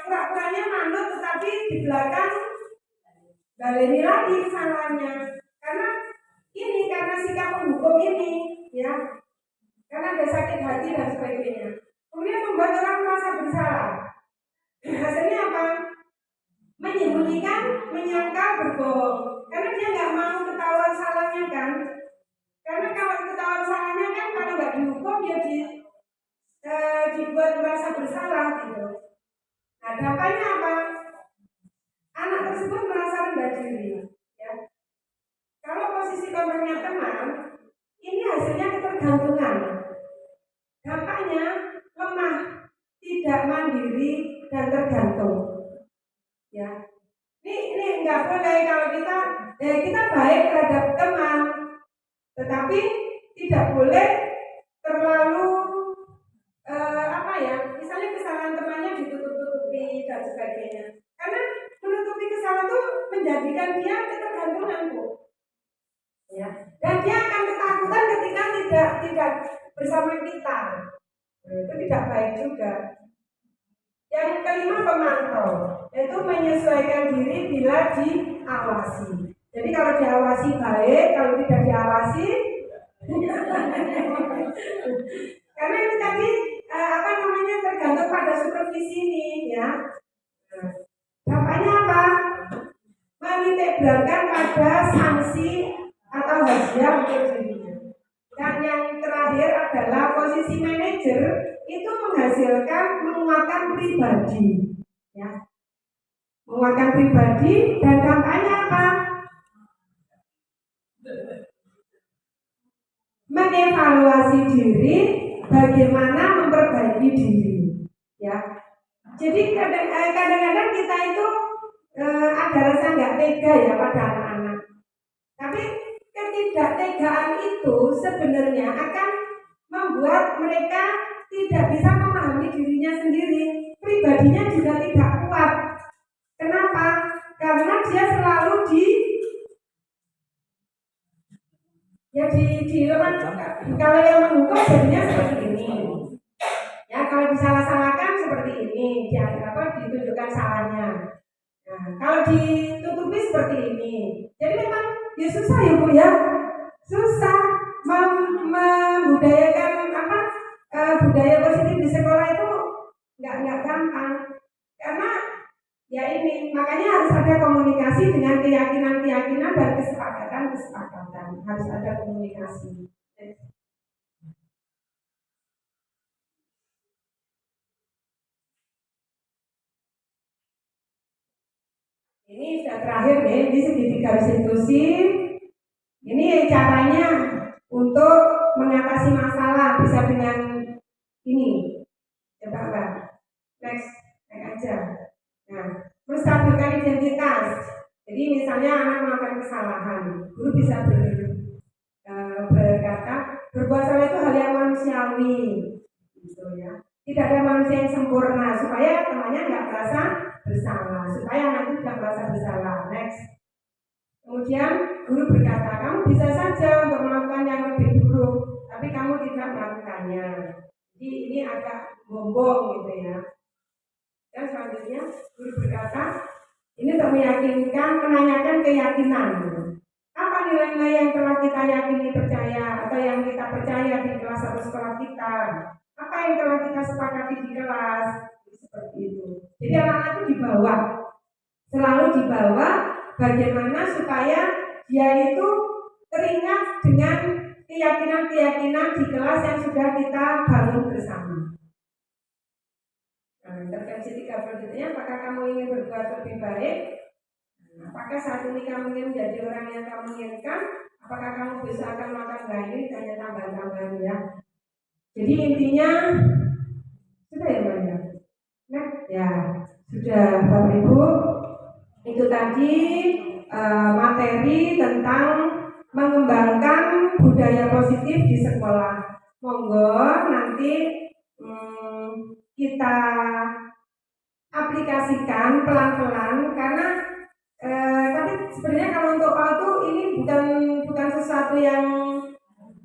pura-puranya manut tetapi di belakang baleni lagi kesalahannya. Karena sikap penghukum ini ya. Karena ada sakit hati dan sebagainya. Kemudian membuat orang merasa bersalah. Hasilnya apa? Menyembunyikan, menyangkal, berbohong. Karena dia nggak mau ketahuan salahnya kan. Karena kalau ketahuan salahnya kan kalau nggak dihukum dia dibuat merasa bersalah gitu. Nah dampaknya apa? Anak tersebut merasa rendah diri. Ya. Kalau posisi kontrolnya teman, ini hasilnya ketergantungan. Dampaknya lemah, tidak mandiri dan tergantung. Ya, ini nggak boleh kalau kita baik terhadap teman, tetapi tidak boleh terlalu misalnya kesalahan temannya ditutup-tutupi dan sebagainya. Karena menutupi kesalahan itu menjadikan dia ketergantungan Bu. Ya, dan dia akan ketakutan ketika tidak bersama kita. Itu tidak baik juga. Yang kelima pemantau, yaitu menyesuaikan diri bila diawasi. Jadi kalau diawasi baik, kalau tidak diawasi karena ini tadi tergantung pada supervisi ini ya. Dampaknya apa? Menitik beratkan pada sanksi atau hadiah untuk dirinya. Dan yang terakhir adalah posisi manajer itu menghasilkan menguatkan pribadi, ya, menguatkan pribadi dan dampaknya apa? Mengevaluasi diri, bagaimana memperbaiki diri, ya. Jadi kadang-kadang kita itu ada rasa nggak tega ya pada anak-anak. Tapi ketidaktegaan itu sebenarnya akan membuat mereka tidak bisa memahami dirinya sendiri. Pribadinya juga tidak kuat. Kenapa? Karena dia selalu kalau yang menghukum jadinya seperti ini. Ya, kalau disalah-salahkan seperti ini, ditunjukkan salahnya. Nah, kalau ditutupi seperti ini. Jadi memang ya susah ya Bu ya. Susah membudayakan budaya harus ada komunikasi dengan keyakinan-keyakinan dan kesepakatan. Harus ada komunikasi. Ini sudah terakhir nih, di segitiga institusi. Ini caranya untuk mengatasi masalah bisa dengan ini. Coba Mbak, next aja. Nah, menstabilkan identitas. Jadi misalnya anak melakukan kesalahan, guru bisa berkata berbuat salah itu hal yang manusiawi, gitu ya. Tidak ada manusia yang sempurna supaya temannya nggak merasa bersalah, supaya anak itu tidak merasa bersalah. Next. Kemudian guru berkata, kamu bisa saja untuk melakukan yang lebih buruk, tapi kamu tidak melakukannya. Jadi ini agak bombong gitu ya. Dan selanjutnya guru berkata, ini untuk meyakinkan, menanyakan keyakinan. Apa nilai-nilai yang telah kita yakini percaya atau yang kita percaya di kelas atau sekolah kita? Apa yang telah kita sepakati di kelas? Seperti itu. Jadi anak-anak itu dibawa, selalu dibawa bagaimana supaya dia itu teringat dengan keyakinan-keyakinan di kelas yang sudah kita bangun bersama. Nah, intervensi 3 berikutnya, apakah kamu ingin berbuat lebih baik? Apakah saat ini kamu ingin menjadi orang yang kamu inginkan? Apakah kamu bisa akan melakukan baik? Tanya tambahan-tambahan ya. Jadi intinya sudah ya Mbak ya? Nah ya sudah Bapak Ibu. Itu tadi materi tentang mengembangkan budaya positif di sekolah. Monggo nanti kita aplikasikan pelan-pelan karena tapi sebenarnya kalau untuk PAUD ini bukan sesuatu yang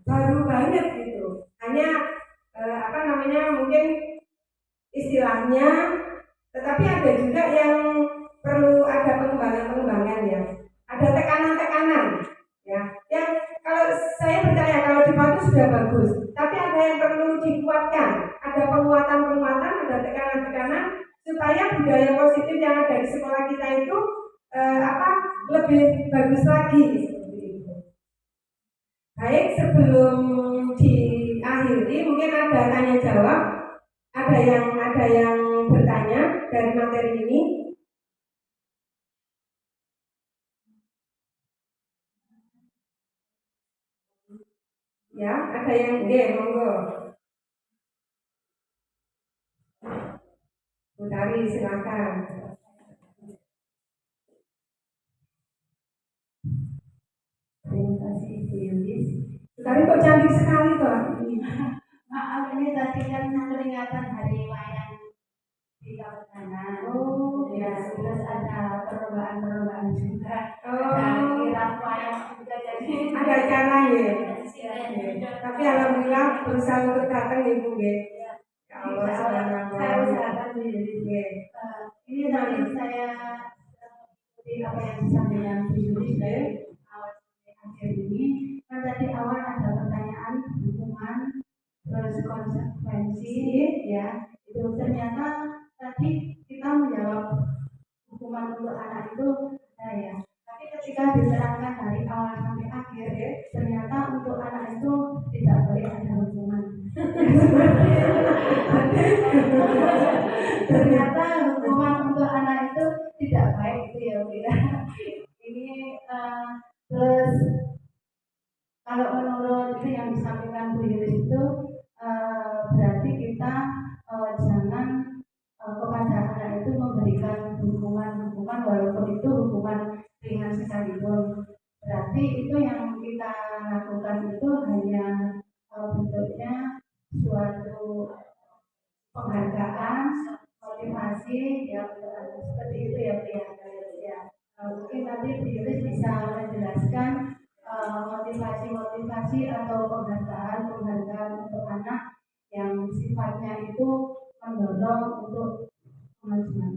baru banget gitu. Hanya mungkin istilahnya, tetapi ada juga yang perlu ada pengembangan ya. Ada tekanan-tekanan ya. Yang kalau saya percaya kalau di PAUD sudah bagus, tapi ada yang perlu dikuatkan. Ada penguatan-penguatan, ada tekanan-tekanan supaya budaya positif yang ada di sekolah kita itu lebih bagus lagi seperti itu. Baik, sebelum diakhiri mungkin ada tanya jawab. Ada yang bertanya dari materi ini? Ya, ada yang monggo. Bu Tari, silakan. Terima kasih Ibu Yulis. Tapi kok cantik sekali toh? Maaf, ini tadi kan peringatan hari wayang di Kabupaten. Oh Ya, terus ada perlombaan juga. Oh. Ada kirap wayang juga, jadi Ada acara ya. ya. Tapi alhamdulillah berusaha untuk datang Ibu ya. Ya Allah, Saya usahakan Bu Yulis. ya. Ini tadi saya mengikuti apa yang disampaikan Bu Yulis dari awal sampai akhir ini. Kan tadi awal ada pertanyaan hukuman, terus konsekuensi, ya. Itu ternyata tadi kita menjawab hukuman untuk anak itu ya. Tapi ketika diterangkan dari awal sampai akhir, ternyata untuk anak itu tidak boleh ada hukuman. Ternyata hukuman untuk anak itu tidak baik itu ya Bu ya. Ini terus kalau menurut itu yang disampaikan Bu Yulis itu berarti kita jangan kepada anak itu memberikan hukuman walaupun itu hukuman ringan sekalipun. Berarti itu yang kita lakukan itu hanya bentuknya suatu penghargaan, motivasi ya seperti itu ya Bu ya. Mungkin nanti Bu Yulis bisa menjelaskan motivasi atau penghargaan untuk anak yang sifatnya itu mendorong untuk kemajuan.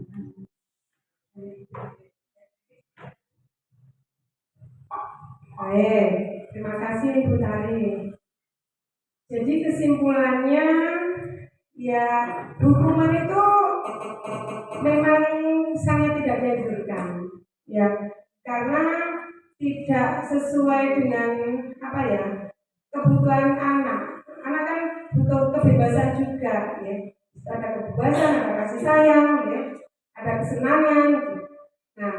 Baik, terima kasih Ibu Tari. Jadi kesimpulannya ya hukuman itu memang sangat tidak dianjurkan. ya, karena tidak sesuai dengan apa ya kebutuhan anak. Anak kan butuh kebebasan juga, ya. Ada kebebasan, ada kasih sayang, ya. Ada kesenangan. Nah,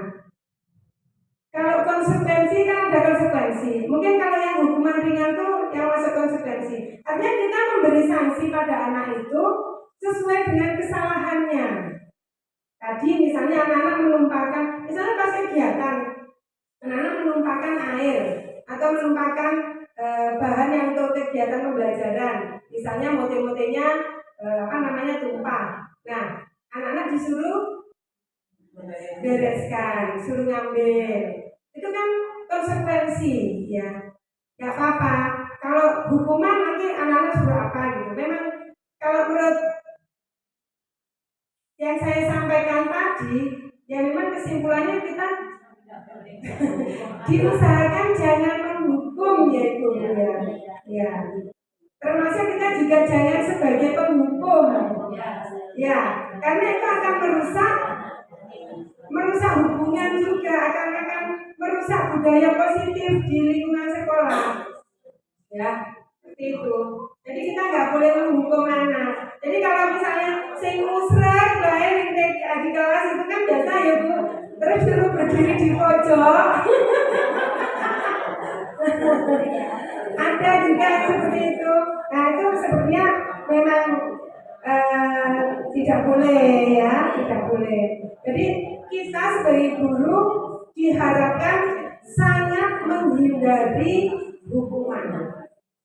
kalau konsekuensi kan ada konsekuensi. Mungkin kalau yang hukuman ringan tuh yang masuk konsekuensi. Artinya kita memberi sanksi pada anak itu sesuai dengan kesalahannya. Tadi misalnya anak-anak menumpahkan, misalnya pas kegiatan, anak-anak menumpahkan air atau menumpahkan bahan yang untuk kegiatan pembelajaran. Misalnya mote-motenya tumpah. Nah, anak-anak disuruh bereskan, suruh ngambil. Itu kan konsekuensi, ya. Gak apa-apa. Kalau hukuman nanti anak-anak suruh apa gitu. Memang kalau menurut yang saya sampaikan tadi, ya memang kesimpulannya kita diusahakan jangan menghukum, ya itu ya. Ya. Termasuk kita juga jangan sebagai penghukum. Ya, karena itu akan merusak hubungan juga, akan merusak budaya positif di lingkungan sekolah. Ya, seperti itu. Jadi kita nggak boleh menghukum anak. Jadi kalau misalnya sing musrek bae di kelas itu kan biasa ya Bu, terus suruh berdiri di pojok. Ada juga seperti itu. Nah itu sebenarnya memang tidak boleh, ya, tidak boleh. Jadi kita sebagai guru diharapkan sangat menghindari hukuman.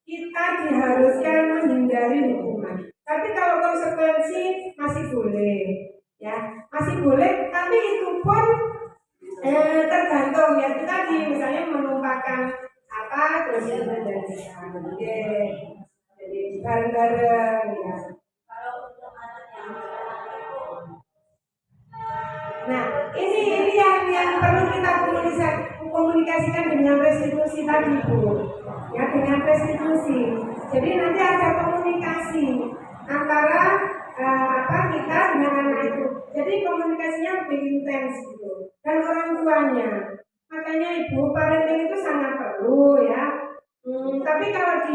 Kita diharuskan menghindari hukuman. Tapi kalau konsekuensi masih boleh, ya, masih boleh. Tapi itu pun tergantung, ya. Itu tadi misalnya menumpahkan apa terus jadi bareng-bareng, ya. Nah, ini yang perlu kita komunikasikan dengan restitusi tadi, Bu. Ya, dengan restitusi. Jadi nanti ada komunikasi antara kita dengan anak itu. Jadi komunikasinya lebih intens gitu. Dan orang tuanya. Makanya Ibu, parenting itu sangat perlu, ya. Tapi kalau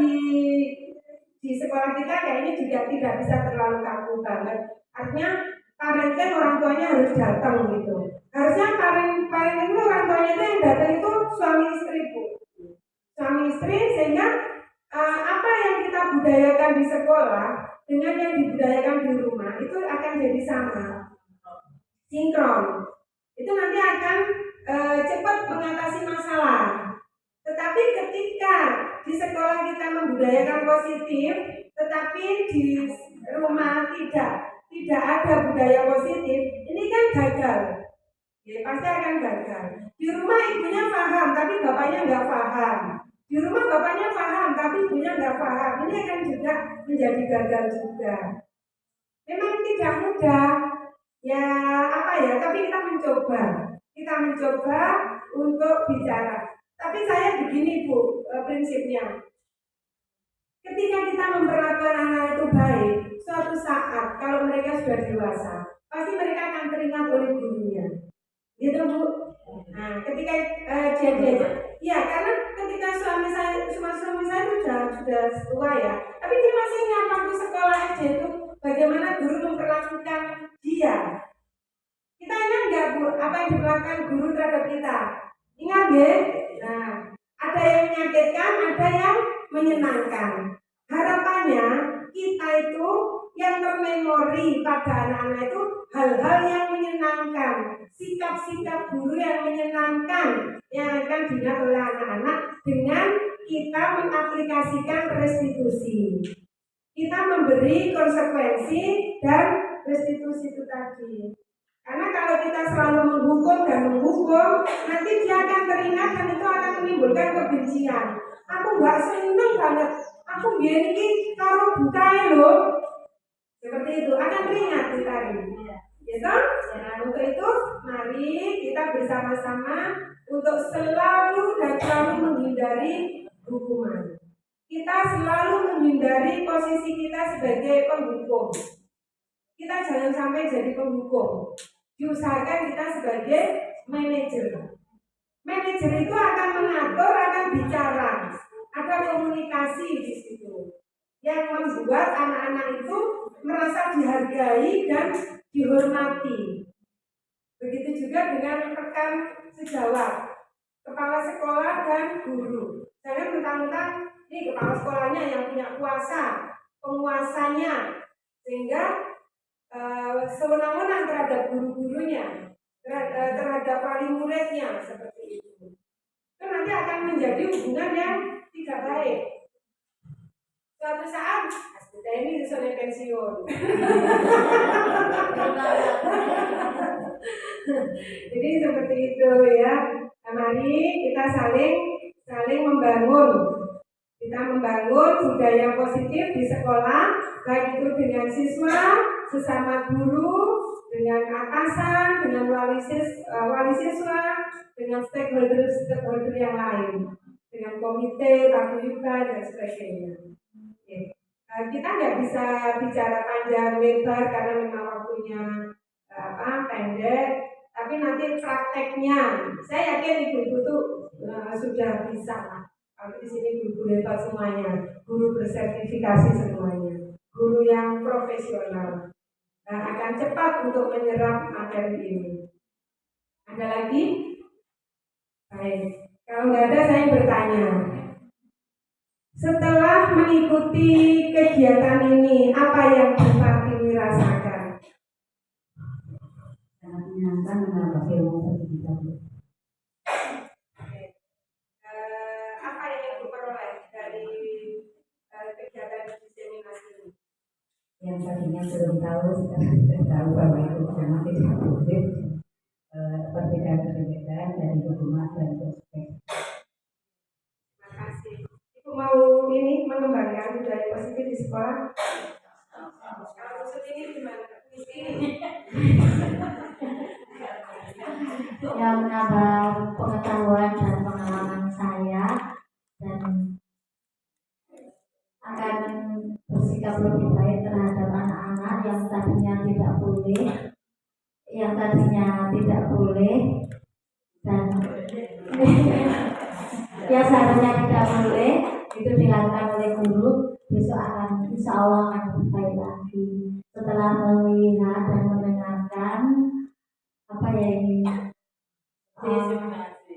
di sekolah kita kayaknya juga tidak bisa terlalu kaku banget. Artinya parenting orang tuanya harus datang gitu. Harusnya parenting itu orang tuanya itu yang datang itu suami istri, Bu. Suami istri, sehingga apa yang kita budayakan di sekolah dengan yang dibudayakan di rumah itu akan jadi sama, sinkron. Itu nanti akan cepat mengatasi masalah. Tetapi ketika di sekolah kita membudayakan positif, tetapi di rumah tidak ada budaya positif, ini kan gagal. Ya, pasti akan gagal. Di rumah ibunya paham, tapi bapaknya nggak paham. Di rumah bapaknya paham, tapi ibunya nggak paham. Ini akan juga menjadi gagal juga. Memang tidak mudah, ya tapi kita mencoba. Kita mencoba untuk bicara. Tapi saya begini Bu, prinsipnya. Ketika kita memperlakukan anak itu baik, suatu saat kalau mereka sudah dewasa, pasti mereka akan teringat oleh gurunya. Gitu Bu. Nah, ketika ya karena ketika suami saya sudah tua, ya, tapi dia masih ingat waktu sekolah SD itu bagaimana guru memperlakukan dia. Kita ingat nggak Bu apa yang dilakukan guru terhadap kita? Ingat ya? Nah, ada yang menyakitkan, ada yang menyenangkan. Harapannya kita itu yang termemori pada anak-anak itu hal-hal yang menyenangkan, sikap-sikap guru yang menyenangkan yang akan dilihat oleh anak-anak dengan kita mengaplikasikan restitusi. Kita memberi konsekuensi dan restitusi itu tadi. Karena kalau kita selalu menghukum, nanti dia akan teringat dan itu akan menimbulkan kebencian. Aku nggak seneng banget, aku biar ini taruh bukai loh. Seperti itu akan teringat kita ini. Gitu? Nah, untuk itu mari kita bersama-sama untuk selalu menghindari hukuman. Kita selalu menghindari posisi kita sebagai penghukum. Kita jangan sampai jadi penghukum. Diusahakan kita sebagai manajer. Manajer itu akan mengatur, akan bicara, ada komunikasi di situ yang membuat anak-anak itu merasa dihargai dan dihormati. Begitu juga dengan rekan sejawat, kepala sekolah dan guru. Jangan mentang-mentang ini kepala sekolahnya yang punya kuasa, penguasanya, sehingga sewenang-wenang terhadap guru-gurunya, terhadap wali muridnya, seperti itu. Itu nanti akan menjadi hubungan yang tidak baik. Suatu saat, kita ini sudah pensiun. Jadi seperti itu ya. Nah, mari kita saling membangun. Kita membangun budaya positif di sekolah, baik itu dengan siswa, sesama guru, dengan atasan, dengan wali siswa, dengan stakeholder yang lain, dengan komite, paguyuban dan sebagainya. Kita nggak bisa bicara panjang lebar karena memang waktunya pendek, tapi nanti prakteknya, saya yakin ibu-ibu tuh sudah bisa lah. Kalau di sini guru hebat semuanya, guru bersertifikasi semuanya, guru yang profesional, akan cepat untuk menyerap materi ini. Ada lagi? Baik, kalau nggak ada saya bertanya. Setelah mengikuti kegiatan ini, apa yang Bu Partini rasakan? Sangat menyenangkan menambah ilmu bagi kita. Apa yang Ibu peroleh dari kegiatan diseminasi ini? Yang tadinya belum tahu, sekarang sudah tahu bahwa itu memang tidak boleh perbedaan-perbedaan dari hubungan dan prospek. Terima kasih. Ibu mau ini mengembangkan budaya positif di sekolah? Kalau maksud ini gimana? Di sini. Yang menambah pengetahuan dan pengalaman saya dan akan bersikap lebih baik terhadap anak-anak yang tadinya tidak boleh dan ya seharusnya tidak boleh itu dilakukan oleh guru, besok akan insya Allah akan lebih baik lagi setelah melihat dan mendengarkan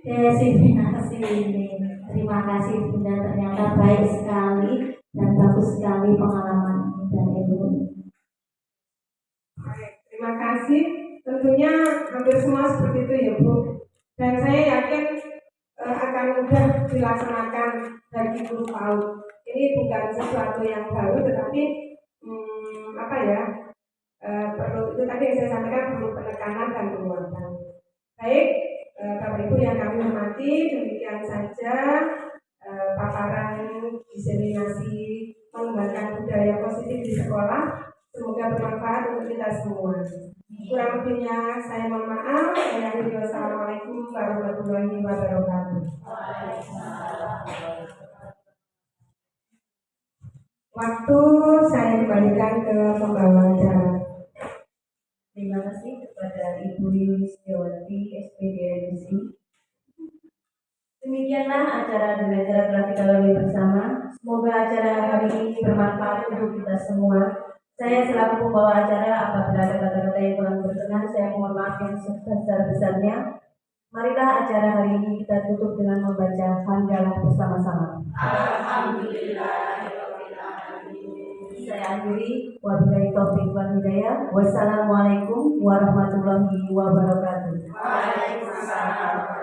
diseminasi ini. Terima kasih Bunda, ternyata baik sekali dan bagus sekali pengalaman dan ilmu. Terima kasih. Tentunya hampir semua seperti itu ya Bu. Dan saya yakin akan mudah dilaksanakan bagi guru PAUD. Ini bukan sesuatu yang baru, tetapi perlu itu tadi yang saya sampaikan, perlu penekanan dan penguatan. Baik, Bapak Ibu yang kami hormati, demikian saja paparan diseminasi mengembangkan budaya positif di sekolah. Semoga bermanfaat untuk kita semua. Kurang lebihnya saya mohon maaf. Saya akhiri, wassalamualaikum warahmatullahi wabarakatuh. Waktu saya kembalikan ke pembawa acara. Terima kasih kepada Ibu Yulistiawati, SPD MSI. Demikianlah acara dan acara telah kita lalui bersama. Semoga acara kali ini bermanfaat untuk kita semua. Saya selaku pembawa acara, apabila ada kata-kata yang kurang berkenan, saya mohon maaf yang sebesar-besarnya. Marilah acara hari ini kita tutup dengan membaca hamdalah bersama-sama. Alhamdulillah. Saya akhiri, wabillahi taufiq wal hidayah. Wassalamualaikum warahmatullahi wabarakatuh. Waalaikumsalam.